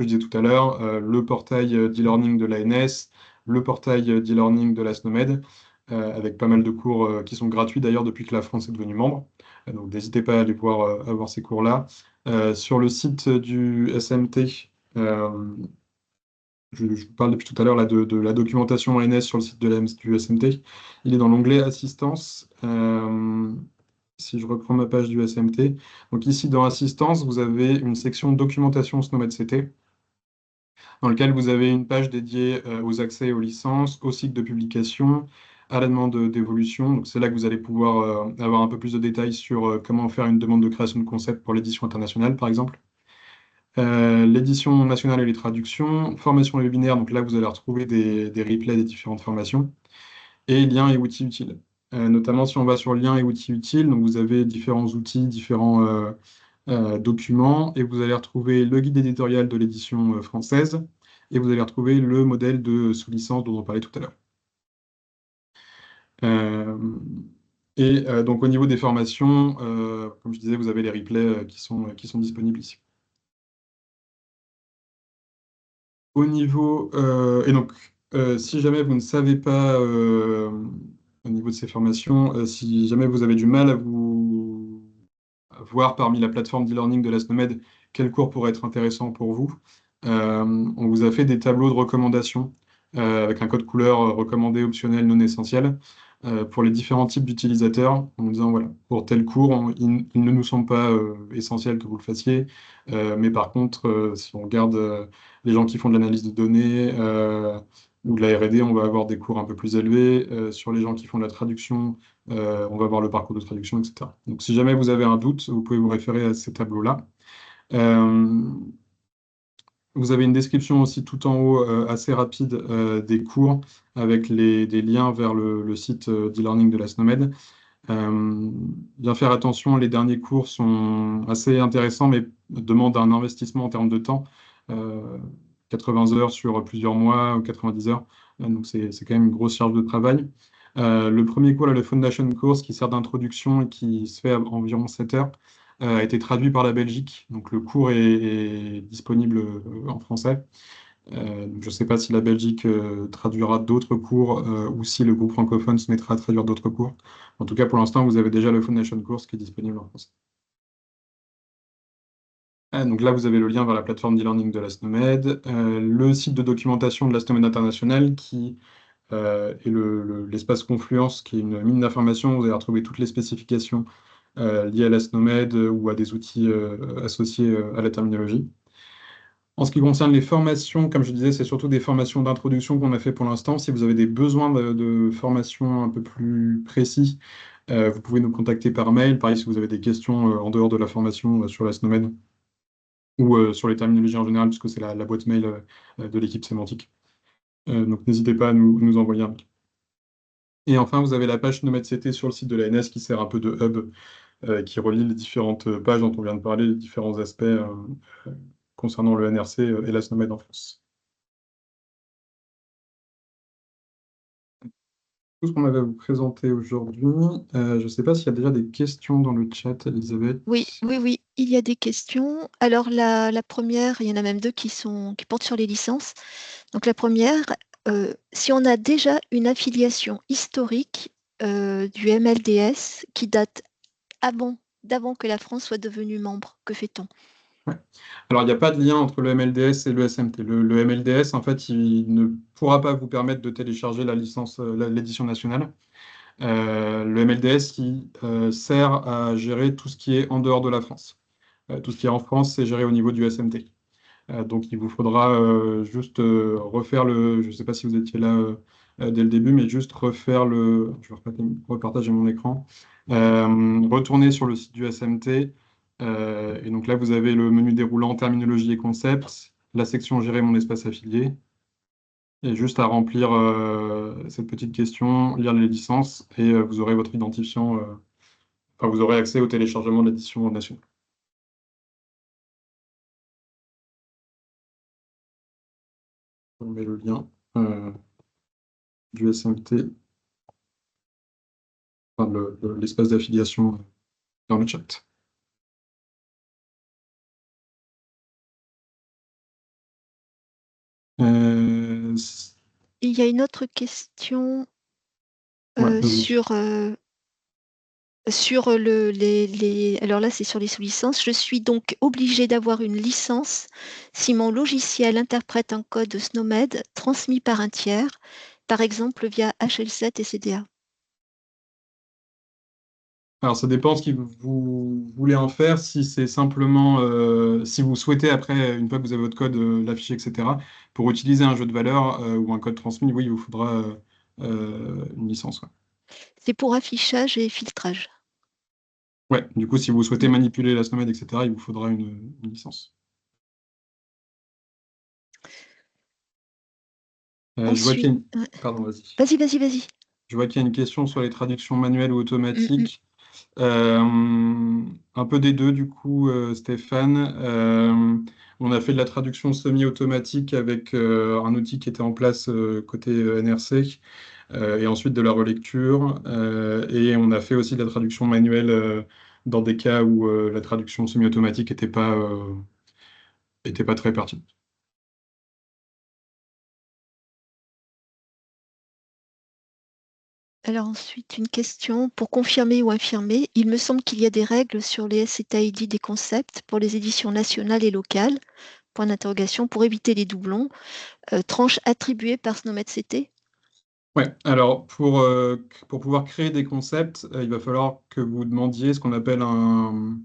S1: je disais tout à l'heure, le portail d'e-learning de l'ANS, le portail d'e-learning de la SNOMED, avec pas mal de cours qui sont gratuits d'ailleurs depuis que la France est devenue membre. Donc n'hésitez pas à aller voir ces cours-là. Sur le site du SMT, je vous parle depuis tout à l'heure là, de la documentation ANS sur le site du SMT. Il est dans l'onglet Assistance. Si je reprends ma page du SMT. Donc ici, dans Assistance, vous avez une section Documentation SNOMED CT, dans laquelle vous avez une page dédiée aux accès aux licences, au cycle de publication, à la demande d'évolution. Donc c'est là que vous allez pouvoir avoir un peu plus de détails sur comment faire une demande de création de concept pour l'édition internationale, par exemple. L'édition nationale et les traductions, formation et webinaire, donc là vous allez retrouver des replays des différentes formations, et liens et outils utiles. Notamment si on va sur liens et outils utiles, donc vous avez différents outils, différents documents, et vous allez retrouver le guide éditorial de l'édition française, et vous allez retrouver le modèle de sous-licence dont on parlait tout à l'heure. Donc au niveau des formations, comme je disais, vous avez les replays qui sont disponibles ici. Au niveau, et donc, si jamais vous ne savez pas, au niveau de ces formations, si jamais vous avez du mal à voir parmi la plateforme d'e-learning de la SNOMED quel cours pourrait être intéressant pour vous, on vous a fait des tableaux de recommandations avec un code couleur recommandé, optionnel, non essentiel, pour les différents types d'utilisateurs, en disant, voilà, pour tel cours, il ne nous semble pas essentiel que vous le fassiez, mais par contre, si on regarde les gens qui font de l'analyse de données ou de la R&D, on va avoir des cours un peu plus élevés. Sur les gens qui font de la traduction, on va voir le parcours de traduction, etc. Donc, si jamais vous avez un doute, vous pouvez vous référer à ces tableaux-là. Euh, Vous avez une description aussi tout en haut assez rapide des cours avec des liens vers le site d'e-learning de la SNOMED. Bien faire attention, les derniers cours sont assez intéressants, mais demandent un investissement en termes de temps. Euh, 80 heures sur plusieurs mois ou 90 heures. Donc c'est quand même une grosse charge de travail. Le premier cours, là, le Foundation Course, qui sert d'introduction et qui se fait à environ 7 heures, a été traduit par la Belgique. Donc le cours est disponible en français. Je ne sais pas si la Belgique traduira d'autres cours ou si le groupe francophone se mettra à traduire d'autres cours. En tout cas, pour l'instant, vous avez déjà le Foundation Course qui est disponible en français. Donc là, vous avez le lien vers la plateforme d'e-learning de la SNOMED, le site de documentation de la SNOMED internationale qui est l'espace Confluence, qui est une mine d'informations. Vous allez retrouver toutes les spécifications liées à la SNOMED ou à des outils associés à la terminologie. En ce qui concerne les formations, comme je disais, c'est surtout des formations d'introduction qu'on a fait pour l'instant. Si vous avez des besoins de formation un peu plus précis, vous pouvez nous contacter par mail. Pareil, si vous avez des questions en dehors de la formation sur la SNOMED ou sur les terminologies en général, puisque c'est la boîte mail de l'équipe sémantique. Donc n'hésitez pas à nous envoyer un mail. Et enfin, vous avez la page SNOMED CT sur le site de la l'ANS qui sert un peu de hub qui relie les différentes pages dont on vient de parler, les différents aspects concernant le NRC et la SNOMED en France. Tout ce qu'on avait à vous présenter aujourd'hui. Je ne sais pas s'il y a déjà des questions dans le chat, Elisabeth.
S2: Oui, oui, oui, il y a des questions. Alors la première, il y en a même deux qui portent sur les licences. Donc la première, si on a déjà une affiliation historique du MLDS qui date d'avant que la France soit devenue membre, que fait-on?
S1: Ouais. Alors, il n'y a pas de lien entre le MLDS et le SMT. Le MLDS, en fait, il ne pourra pas vous permettre de télécharger la licence, l'édition nationale. Le MLDS, il sert à gérer tout ce qui est en dehors de la France. Tout ce qui est en France, c'est géré au niveau du SMT. Donc, il vous faudra juste refaire le. Je ne sais pas si vous étiez là dès le début, mais juste refaire le. Je vais repartager mon écran. Retourner sur le site du SMT. Et donc là, vous avez le menu déroulant terminologie et concepts, la section gérer mon espace affilié. Et juste à remplir cette petite question, lire les licences, et vous aurez votre identifiant. Enfin, vous aurez accès au téléchargement de l'édition nationale. On met le lien du SMT. Enfin, l'espace d'affiliation dans le chat. Euh,
S2: Il y a une autre question
S1: ouais, vas-y.
S2: sur alors là, c'est sur les sous-licences. Je suis donc obligée d'avoir une licence si mon logiciel interprète un code SNOMED transmis par un tiers, par exemple via HL7 et CDA.
S1: Alors, ça dépend ce que vous voulez en faire. Si c'est simplement, si vous souhaitez, après, une fois que vous avez votre code, l'afficher, etc., pour utiliser un jeu de valeur ou un code transmis, oui, il vous faudra une licence. Ouais.
S2: C'est pour affichage et filtrage.
S1: Ouais, du coup, si vous souhaitez
S2: Mm.
S1: manipuler la SNOMED, etc., il vous faudra une licence. Je vois qu'il
S2: Ensuite,
S1: y a une...
S2: ouais.
S1: Pardon, vas-y.
S2: Vas-y, vas-y, vas-y.
S1: Je vois qu'il y a une question sur les traductions manuelles ou
S2: Mm, mm.
S1: automatiques. Euh, un peu des deux, du coup, Stéphane. On a fait de la traduction semi-automatique avec un outil qui était en place côté NRC, et ensuite de la relecture. Et on a fait aussi de la traduction manuelle dans des cas où la traduction semi-automatique était pas très pertinente.
S2: Alors ensuite, une question pour confirmer ou infirmer. Il me semble qu'il y a des règles sur les SCTID des concepts pour les éditions nationales et locales, point d'interrogation, pour éviter les doublons. Tranche attribuée par SNOMED CT.
S1: Ouais, alors pour pouvoir créer des concepts, il va falloir que vous demandiez ce qu'on appelle un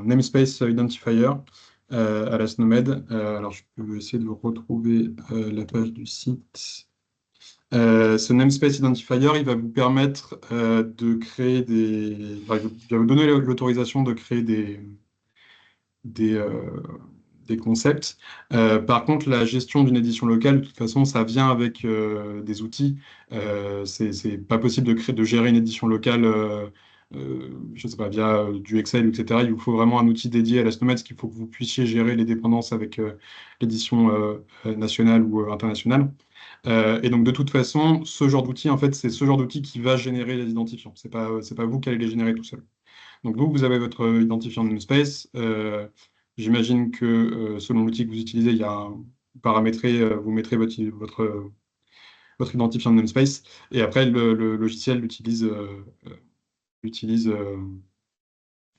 S1: namespace identifier à la SNOMED. Alors, je peux essayer de vous retrouver la page du site. Ce namespace identifier, il va vous permettre de créer des... enfin, il va vous donner l'autorisation de créer des, euh, des concepts. Par contre, la gestion d'une édition locale, de toute façon, ça vient avec des outils. C'est pas possible de gérer une édition locale, je sais pas, via du Excel, etc. Il vous faut vraiment un outil dédié à la SNOMED, parce qu'il faut que vous puissiez gérer les dépendances avec l'édition nationale ou internationale. Et donc, de toute façon, ce genre d'outil, en fait, c'est ce genre d'outil qui va générer les identifiants. C'est pas vous qui allez les générer tout seul. Donc vous avez votre identifiant de namespace. J'imagine que selon l'outil que vous utilisez, il y a un paramétré, vous mettrez votre identifiant de namespace. Et après, le logiciel l'utilise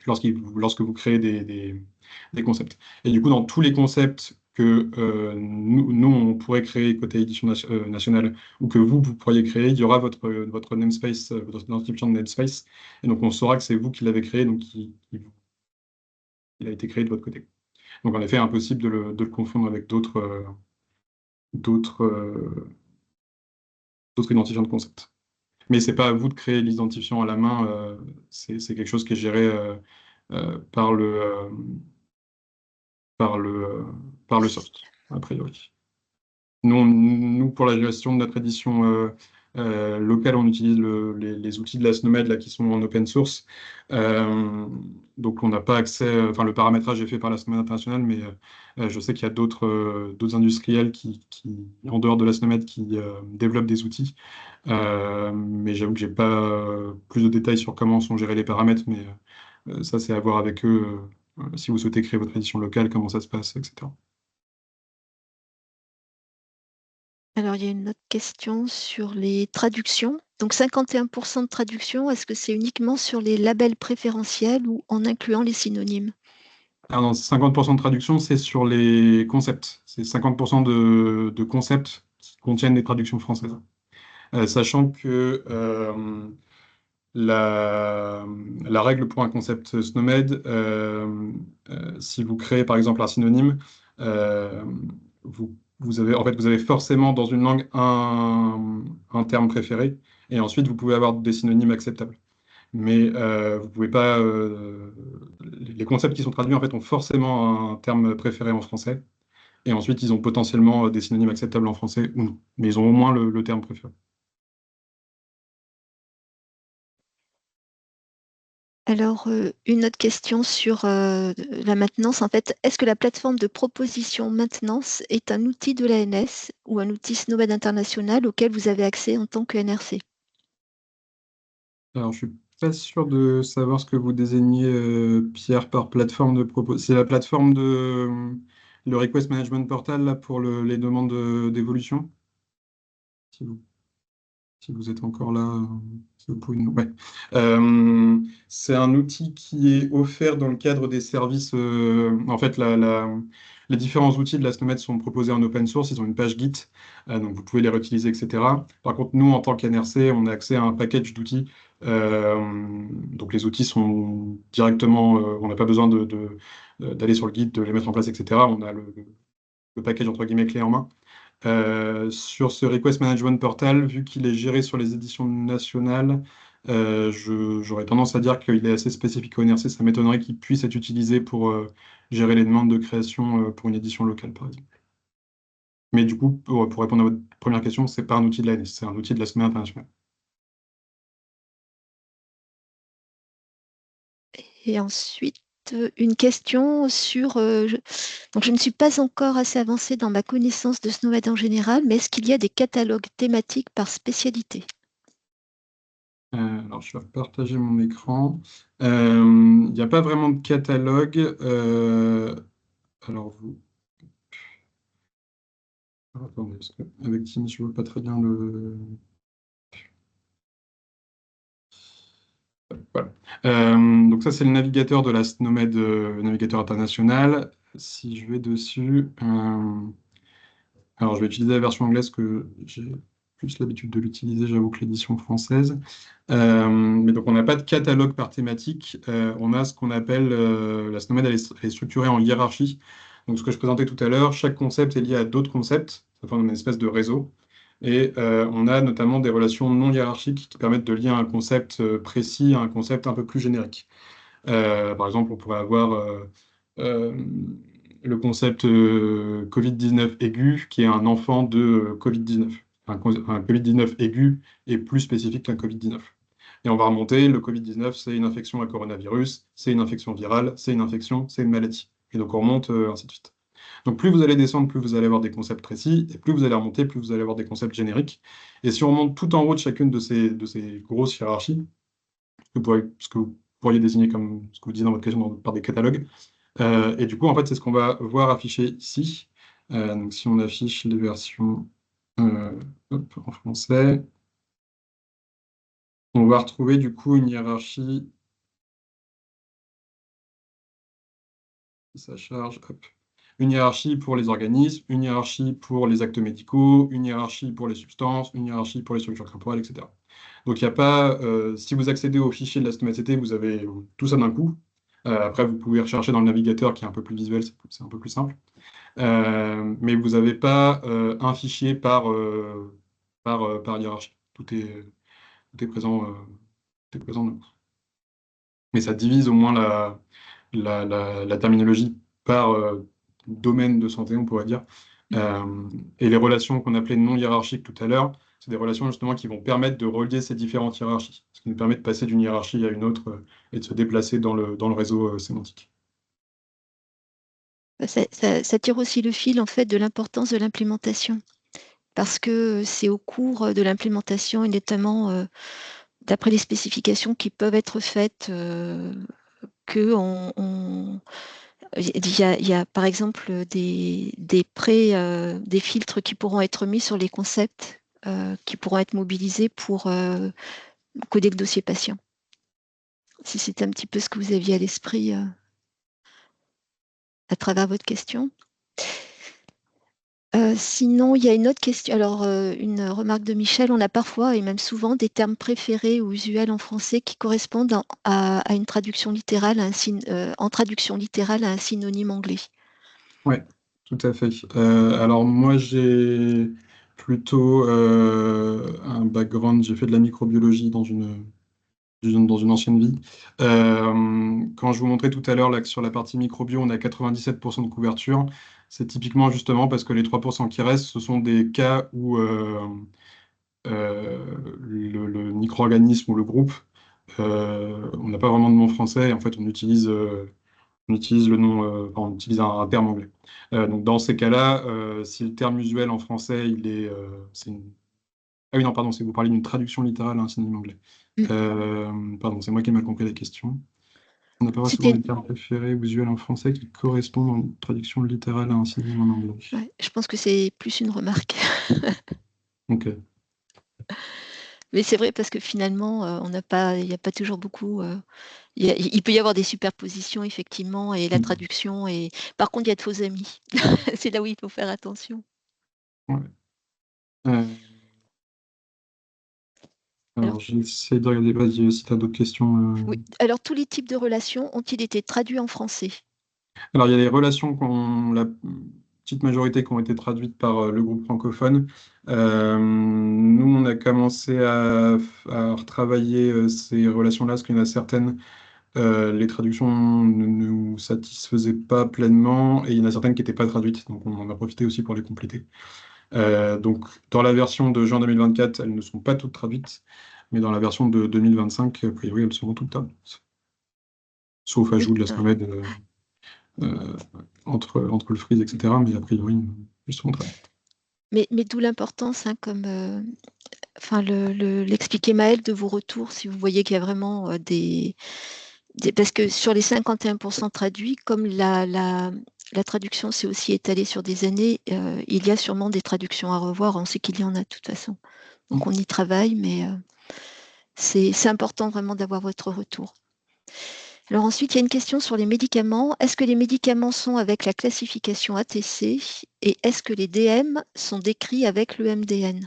S1: lorsque vous créez des concepts. Et du coup, dans tous les concepts que nous, on pourrait créer côté édition nationale ou que vous pourriez créer, il y aura votre namespace, votre identifiant de namespace. Et donc, on saura que c'est vous qui l'avez créé, donc il a été créé de votre côté. Donc en effet, impossible de le confondre avec d'autres d'autres identifiants de concept. Mais c'est pas à vous de créer l'identifiant à la main, c'est quelque chose qui est géré par par le, euh, par le soft, a priori. Nous, pour la gestion de notre édition Local, on utilise les outils de la SNOMED là, qui sont en open source. Euh, donc, on n'a pas accès. Enfin, le paramétrage est fait par la SNOMED internationale, mais je sais qu'il y a d'autres industriels en dehors de la SNOMED, qui développent des outils. Mais j'avoue que j'ai pas plus de détails sur comment sont gérés les paramètres, mais ça, c'est à voir avec eux. Si vous souhaitez créer votre édition locale, comment ça se passe, etc.
S2: Alors, il y a une autre question sur les traductions. Donc 51% de traduction, est-ce que c'est uniquement sur les labels préférentiels ou en incluant les synonymes?
S1: Alors, non, 50% de traduction, c'est sur les concepts. C'est 50% de concepts qui contiennent des traductions françaises. Sachant que la, la règle pour un concept SNOMED, si vous créez par exemple un synonyme, euh, vous avez forcément dans une langue un terme préféré, et ensuite vous pouvez avoir des synonymes acceptables. Mais vous pouvez pas. Les concepts qui sont traduits en fait ont forcément un terme préféré en français, et ensuite ils ont potentiellement des synonymes acceptables en français ou non. Mais ils ont au moins le terme préféré.
S2: Alors, une autre question sur la maintenance. En fait, est-ce que la plateforme de proposition maintenance est un outil de l'ANS ou un outil SNOMED international auquel vous avez accès en tant que NRC?
S1: Alors, je suis pas sûr de savoir ce que vous désignez, Pierre, par plateforme de propos. C'est la plateforme le Request Management Portal là, pour les demandes d'évolution, si vous si vous êtes encore là, si vous pouvez ouais. Euh, c'est un outil qui est offert dans le cadre des services. En fait, les différents outils de la SNOMED sont proposés en open source. Ils ont une page Git, donc vous pouvez les réutiliser, etc. Par contre, nous, en tant qu'NRC, on a accès à un package d'outils. Donc, les outils sont directement. On n'a pas besoin d'aller sur le Git, de les mettre en place, etc. On a le package entre guillemets clé en main. Sur ce Request Management Portal, vu qu'il est géré sur les éditions nationales, j'aurais tendance à dire qu'il est assez spécifique au NRC. Ça m'étonnerait qu'il puisse être utilisé pour gérer les demandes de création pour une édition locale, par exemple. Mais du coup, pour répondre à votre première question, c'est pas un outil de l'ANS, c'est un outil de la Semaine internationale.
S2: Et ensuite, une question sur, donc je ne suis pas encore assez avancée dans ma connaissance de SNOMED en général, mais est-ce qu'il y a des catalogues thématiques par spécialité?
S1: Alors, je vais partager mon écran. Il n'y a pas vraiment de catalogue. Alors, attendez, parce qu'avec Teams, je ne vois pas très bien le. Voilà. Donc ça, c'est le navigateur de la SNOMED, navigateur international. Si je vais dessus, alors je vais utiliser la version anglaise que j'ai plus l'habitude de l'utiliser, j'avoue que l'édition française. Mais donc on n'a pas de catalogue par thématique. On a ce qu'on appelle la SNOMED, elle est structurée en hiérarchie. Donc ce que je présentais tout à l'heure, chaque concept est lié à d'autres concepts. Ça forme une espèce de réseau. Et on a notamment des relations non hiérarchiques qui permettent de lier un concept précis à un concept un peu plus générique. Par exemple, on pourrait avoir euh, le concept Covid-19 aigu, qui est un enfant de Covid-19. Un Covid-19 aigu est plus spécifique qu'un Covid-19. Et on va remonter, le Covid-19, c'est une infection à coronavirus, c'est une infection virale, c'est une infection, c'est une maladie. Et donc on remonte, ainsi de suite. Donc plus vous allez descendre, plus vous allez avoir des concepts précis, et plus vous allez remonter, plus vous allez avoir des concepts génériques. Et si on remonte tout en haut de chacune de ces grosses hiérarchies, ce que vous pourriez désigner comme ce que vous disiez dans votre question par des catalogues, et du coup, en fait, c'est ce qu'on va voir affiché ici. Donc si on affiche les versions euh, en français, on va retrouver du coup une hiérarchie, ça charge, hop. Une hiérarchie pour les organismes, une hiérarchie pour les actes médicaux, une hiérarchie pour les substances, une hiérarchie pour les structures corporelles, etc. Donc il n'y a pas, si vous accédez au fichier de la stomacité, vous avez tout ça d'un coup. Après, vous pouvez rechercher dans le navigateur qui est un peu plus visuel, c'est un peu plus simple. Mais vous n'avez pas un fichier par hiérarchie. Tout est présent, tout est présent d'un coup. Mais ça divise au moins la terminologie par domaine de santé, on pourrait dire. Et les relations qu'on appelait non hiérarchiques tout à l'heure C'est des relations justement qui vont permettre de relier ces différentes hiérarchies, ce qui nous permet de passer d'une hiérarchie à une autre et de se déplacer dans le réseau sémantique.
S2: Ça tire aussi le fil en fait de l'importance de l'implémentation, parce que c'est au cours de l'implémentation et notamment d'après les spécifications qui peuvent être faites que il y a par exemple des filtres qui pourront être mis sur les concepts qui pourront être mobilisés pour coder le dossier patient. Si c'était un petit peu ce que vous aviez à l'esprit à travers votre question. Sinon, il y a une autre question. Alors, une remarque de Michel, on a parfois et même souvent des termes préférés ou usuels en français qui correspondent à une traduction littérale, en traduction littérale à un synonyme anglais.
S1: Oui, tout à fait. Alors moi, j'ai plutôt un background, j'ai fait de la microbiologie dans une ancienne vie. Quand je vous montrais tout à l'heure là, que sur la partie microbio, on a 97% de couverture, c'est typiquement justement parce que les 3% qui restent, ce sont des cas où le micro-organisme ou le groupe, on n'a pas vraiment de nom français, et en fait on utilise le nom, enfin, on utilise un terme anglais. Donc dans ces cas-là, si le terme usuel en français, ah oui, non, pardon, c'est vous parlez d'une traduction littérale à un synonyme anglais.
S2: Mm.
S1: Pardon, c'est moi qui ai mal compris la question. On n'a pas souvent
S2: C'était,
S1: des termes préférés ou usuels en français qui correspondent en traduction littérale à un synonyme en anglais.
S2: ouais, je pense que c'est plus une remarque.
S1: Ok.
S2: Mais c'est vrai parce que finalement, on n'a pas, il n'y a pas toujours beaucoup. Il peut y avoir des superpositions effectivement et la
S1: Mm.
S2: traduction. Et par contre, il y a de faux amis. C'est là où il faut faire attention.
S1: Ouais. Euh,
S2: Alors,
S1: alors, j'essaie de regarder, vas-y, si tu as d'autres questions.
S2: oui. Alors, tous les types de relations ont-ils été traduits en français?
S1: Alors, il y a des relations la petite majorité qui ont été traduites par le groupe francophone. Nous, on a commencé à retravailler ces relations-là, parce qu'il y en a certaines, les traductions ne nous satisfaisaient pas pleinement, et il y en a certaines qui n'étaient pas traduites, donc on en a profité aussi pour les compléter. Donc, dans la version de juin 2024, elles ne sont pas toutes traduites, mais dans la version de 2025, a priori, elles seront toutes traduites. Sauf
S2: Oui.
S1: ajout de la SNOMED euh, entre le freeze, etc. Mais a priori, ils seront traduites.
S2: Mais d'où l'importance, hein, comme enfin, l'expliquait Maëlle de vos retours, si vous voyez qu'il y a vraiment parce que sur les 51% traduits, comme la traduction s'est aussi étalée sur des années, il y a sûrement des traductions à revoir. On sait qu'il y en a de toute façon. Donc on y travaille, mais c'est important vraiment d'avoir votre retour. Alors ensuite, il y a une question sur les médicaments. Est-ce que les médicaments sont avec la classification ATC et est-ce que les DM sont décrits avec le MDN?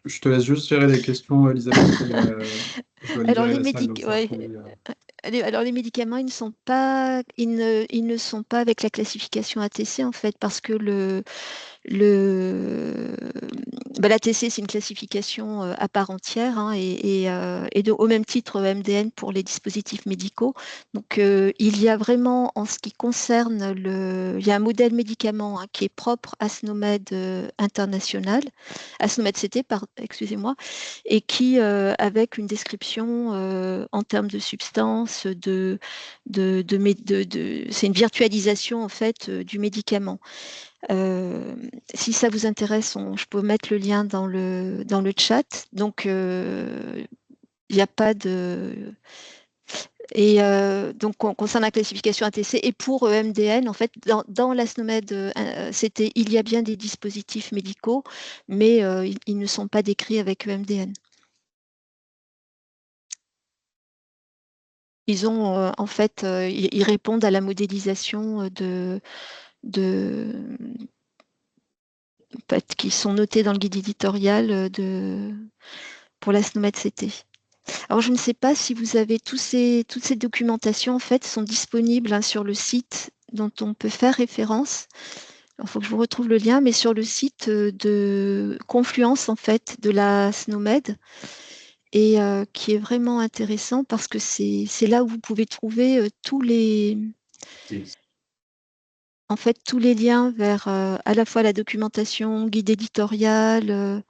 S1: Je te laisse juste gérer les questions, Elisabeth, parce que je dois
S2: Alors
S1: libérer la salle, donc ça va
S2: ouais,
S1: retrouver.
S2: alors les médicaments, ils ne sont pas avec la classification ATC en fait, parce que le, l'ATC, c'est une classification à part entière hein, au même titre MDN pour les dispositifs médicaux. Donc, il y a vraiment, en ce qui concerne il y a un modèle médicament hein, qui est propre à SNOMED international, à SNOMED CT, excusez-moi, et qui, avec une description en termes de substance, c'est une virtualisation en fait du médicament. Si ça vous intéresse, je peux mettre le lien dans le chat. Donc, il n'y a pas de... Et donc, concernant la classification ATC et pour MDN, en fait, dans la SNOMED, il y a bien des dispositifs médicaux, mais ils ne sont pas décrits avec EMDN. Ils ont, en fait, ils répondent à la modélisation en fait, qui sont notés dans le guide éditorial pour la SNOMED CT. Alors, je ne sais pas si vous avez toutes ces documentations, en fait, sont disponibles hein, sur le site dont on peut faire référence. Il faut que je vous retrouve le lien, mais sur le site de Confluence, en fait, de la SNOMED, et qui est vraiment intéressant parce que c'est là où vous pouvez trouver en fait, tous les liens vers à la fois la documentation, guide éditorial,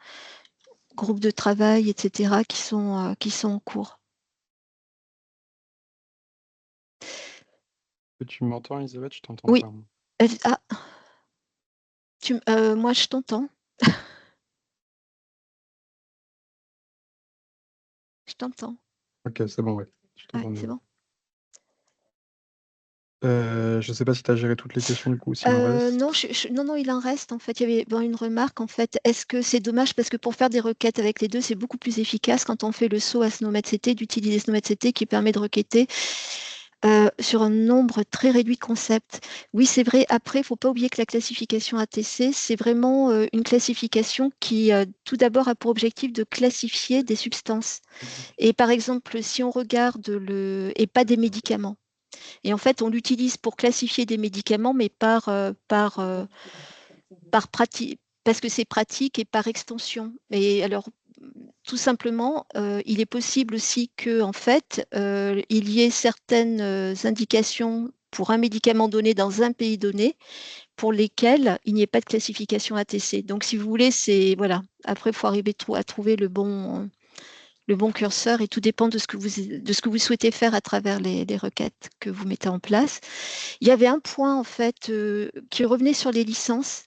S2: groupes de travail, et cetera, qui sont en cours.
S1: Tu m'entends, Elisabeth? Je t'entends
S2: Oui,
S1: pas.
S2: ah, moi je t'entends, je t'entends.
S1: Ok, c'est bon, ouais. Je
S2: Ouais,
S1: t'entends
S2: c'est
S1: mieux.
S2: bon.
S1: Je sais pas si tu as géré toutes les questions du coup, s'il en reste.
S2: Non, non, il en reste en fait. Il y avait bon, une remarque en fait. Est-ce que c'est dommage parce que pour faire des requêtes avec les deux, c'est beaucoup plus efficace quand on fait le saut à SNOMED-CT, d'utiliser SNOMED-CT qui permet de requêter sur un nombre très réduit de concepts. Oui, c'est vrai. Après, il ne faut pas oublier que la classification ATC, c'est vraiment une classification qui, tout d'abord, a pour objectif de classifier des substances. Et par exemple, si on regarde et pas des médicaments. Et en fait, on l'utilise pour classifier des médicaments, mais par pratique, parce que c'est pratique et par extension. Et alors, tout simplement, il est possible aussi que, en fait, il y ait certaines indications pour un médicament donné dans un pays donné, pour lesquelles il n'y ait pas de classification ATC. Donc, si vous voulez, c'est voilà. Après, il faut arriver à trouver le bon curseur et tout dépend de ce que vous souhaitez faire à travers les requêtes que vous mettez en place. Il y avait un point en fait qui revenait sur les licences.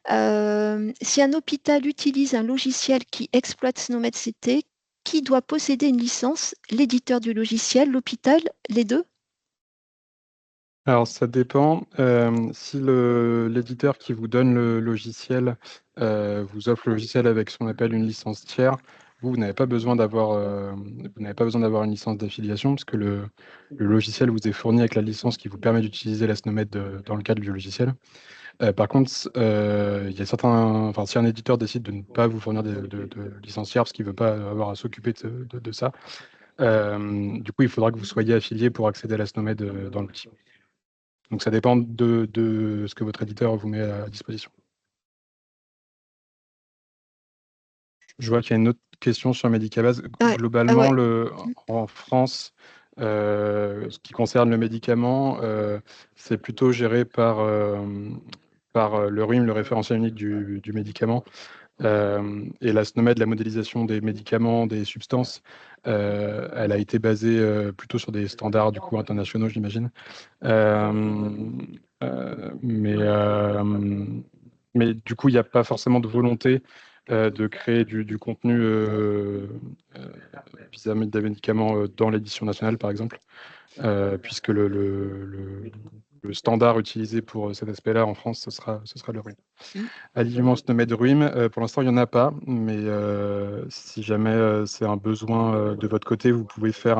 S2: Si un hôpital utilise un logiciel qui exploite SNOMED-CT, qui doit posséder une licence? L'éditeur du logiciel, l'hôpital, les deux?
S1: Alors ça dépend. Si l'éditeur qui vous donne le logiciel vous offre le logiciel avec ce qu'on appelle une licence tiers, vous n'avez pas besoin d'avoir une licence d'affiliation parce que le logiciel vous est fourni avec la licence qui vous permet d'utiliser la SNOMED dans le cadre du logiciel. Par contre, il y a enfin, si un éditeur décide de ne pas vous fournir de licence tiers parce qu'il ne veut pas avoir à s'occuper de ça, du coup, il faudra que vous soyez affilié pour accéder à la SNOMED dans l'outil. Donc ça dépend de ce que votre éditeur vous met à disposition. Je vois qu'il y a une autre question sur Medicabase.
S2: Ouais, ah
S1: Globalement,
S2: ouais.
S1: en France, ce qui concerne le médicament, c'est plutôt géré par le RUIM, le référentiel unique du médicament. Et la SNOMED, la modélisation des médicaments, des substances, elle a été basée plutôt sur des standards du coup internationaux, j'imagine. Mais du coup, il n'y a pas forcément de volonté de créer du contenu vis-à-vis des médicaments dans l'édition nationale, par exemple, puisque le standard utilisé pour cet aspect-là en France, ce sera le RUIM. Alignement SNOMED RUIM, pour l'instant, il n'y en a pas, mais si jamais c'est un besoin de votre côté, vous pouvez faire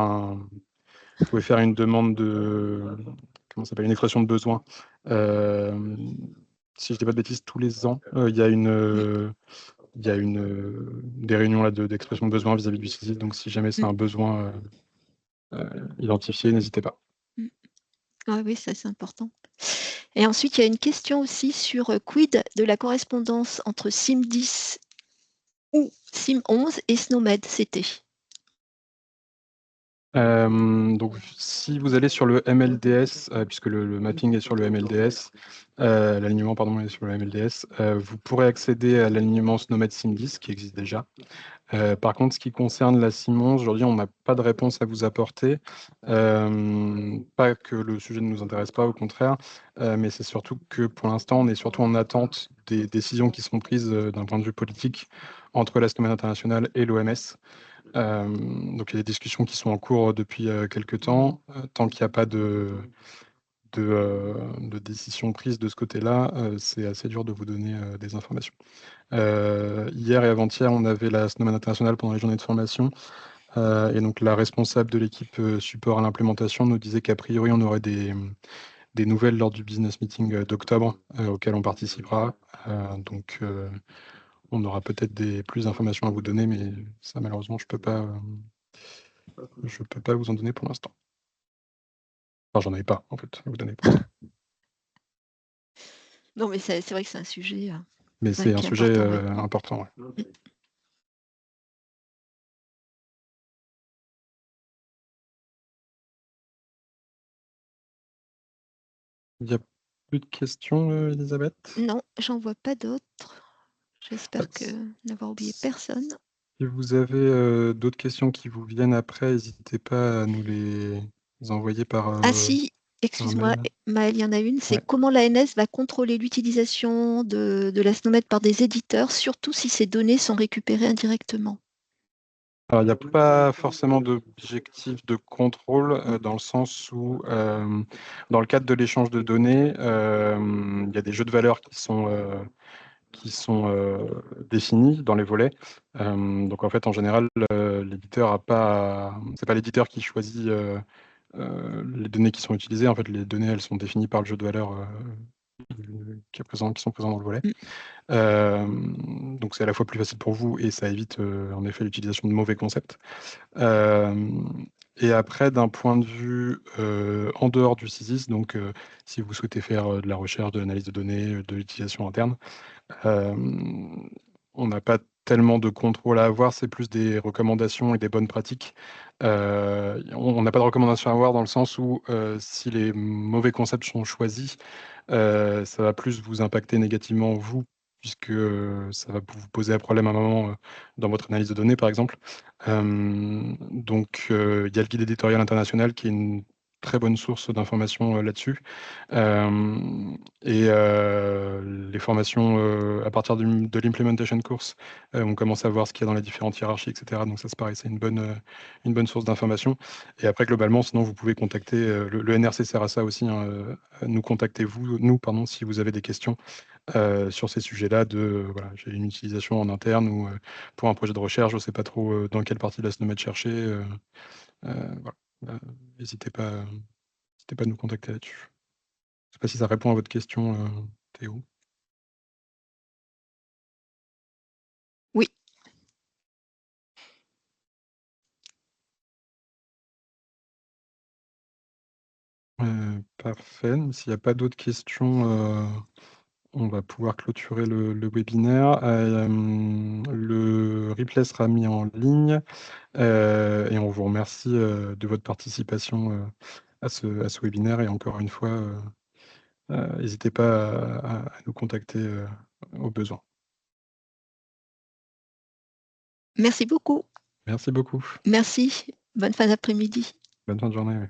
S1: une demande comment ça s'appelle, une expression de besoin. Si je dis pas de bêtises, tous les ans, il y a des réunions là d'expression de besoin vis-à-vis du site. Donc, si jamais c'est un besoin identifié, n'hésitez pas.
S2: Ah oui, ça c'est important. Et ensuite, il y a une question aussi sur quid de la correspondance entre SIM10 ou SIM11 et SNOMED-CT.
S1: Donc, si vous allez sur le MLDS, puisque le mapping est sur le MLDS, l'alignement pardon est sur le MLDS, vous pourrez accéder à l'alignement SNOMED SIM10 qui existe déjà. Par contre, ce qui concerne la SIM11, aujourd'hui, on n'a pas de réponse à vous apporter. Pas que le sujet ne nous intéresse pas, au contraire, mais c'est surtout que pour l'instant, on est surtout en attente des décisions qui seront prises d'un point de vue politique entre la SNOMED internationale et l'OMS. Donc il y a des discussions qui sont en cours depuis quelques temps. Tant qu'il n'y a pas de décision prise de ce côté-là, c'est assez dur de vous donner des informations. Hier et avant-hier, on avait la SNOMED internationale pendant les journées de formation. Et donc la responsable de l'équipe support à l'implémentation nous disait qu'a priori, on aurait des nouvelles lors du business meeting d'octobre auquel on participera. Donc on aura peut-être plus d'informations à vous donner, mais ça malheureusement, je peux pas vous en donner pour l'instant. Enfin, j'en avais pas, en fait, à vous donner pour l'instant.
S2: Non, mais c'est vrai que c'est un sujet
S1: Mais c'est un
S2: qui est
S1: sujet
S2: important. Ouais.
S1: important. Ouais. Il n'y a plus de questions, Elisabeth?
S2: Non, j'en vois pas d'autres. J'espère que n'avoir oublié personne.
S1: Si vous avez d'autres questions qui vous viennent après, n'hésitez pas à nous les envoyer
S2: Ah si,
S1: par
S2: excuse-moi,
S1: mail.
S2: Maëlle, il y en a une, c'est
S1: Ouais.
S2: comment l'ANS va contrôler l'utilisation de la SNOMED par des éditeurs, surtout si ces données sont récupérées indirectement.
S1: Alors, il n'y a pas forcément d'objectif de contrôle dans le sens où, dans le cadre de l'échange de données, il y a des jeux de valeurs qui sont définis dans les volets. Donc, en fait, en général, l'éditeur a pas. C'est pas l'éditeur qui choisit les données qui sont utilisées. En fait, les données, elles sont définies par le jeu de valeurs qui sont présents dans le volet. Donc, c'est à la fois plus facile pour vous et ça évite en effet l'utilisation de mauvais concepts. Et après, d'un point de vue en dehors du CISIS, donc si vous souhaitez faire de la recherche, de l'analyse de données, de l'utilisation interne, on n'a pas tellement de contrôle à avoir, c'est plus des recommandations et des bonnes pratiques. On n'a pas de recommandations à avoir dans le sens où si les mauvais concepts sont choisis, ça va plus vous impacter négativement vous, puisque ça va vous poser un problème à un moment dans votre analyse de données, par exemple. Donc, il y a le guide éditorial international qui est une très bonne source d'informations là-dessus. Les formations à partir de l'implementation course, on commence à voir ce qu'il y a dans les différentes hiérarchies, etc. Donc ça, c'est pareil, c'est une bonne source d'information. Et après, globalement, sinon, vous pouvez contacter, le NRC sert à ça aussi, hein, nous pardon, si vous avez des questions sur ces sujets-là voilà, j'ai une utilisation en interne ou pour un projet de recherche, je ne sais pas trop dans quelle partie de la SNOMED chercher. Voilà. N'hésitez pas, n'hésitez pas à nous contacter là-dessus. Je ne sais pas si ça répond à votre question, Théo.
S2: Oui.
S1: Parfait. S'il n'y a pas d'autres questions, on va pouvoir clôturer le webinaire. Le replay sera mis en ligne et on vous remercie de votre participation à ce webinaire. Et encore une fois, n'hésitez pas à nous contacter au besoin.
S2: Merci beaucoup.
S1: Merci beaucoup.
S2: Merci. Bonne fin d'après-midi.
S1: Bonne fin de journée.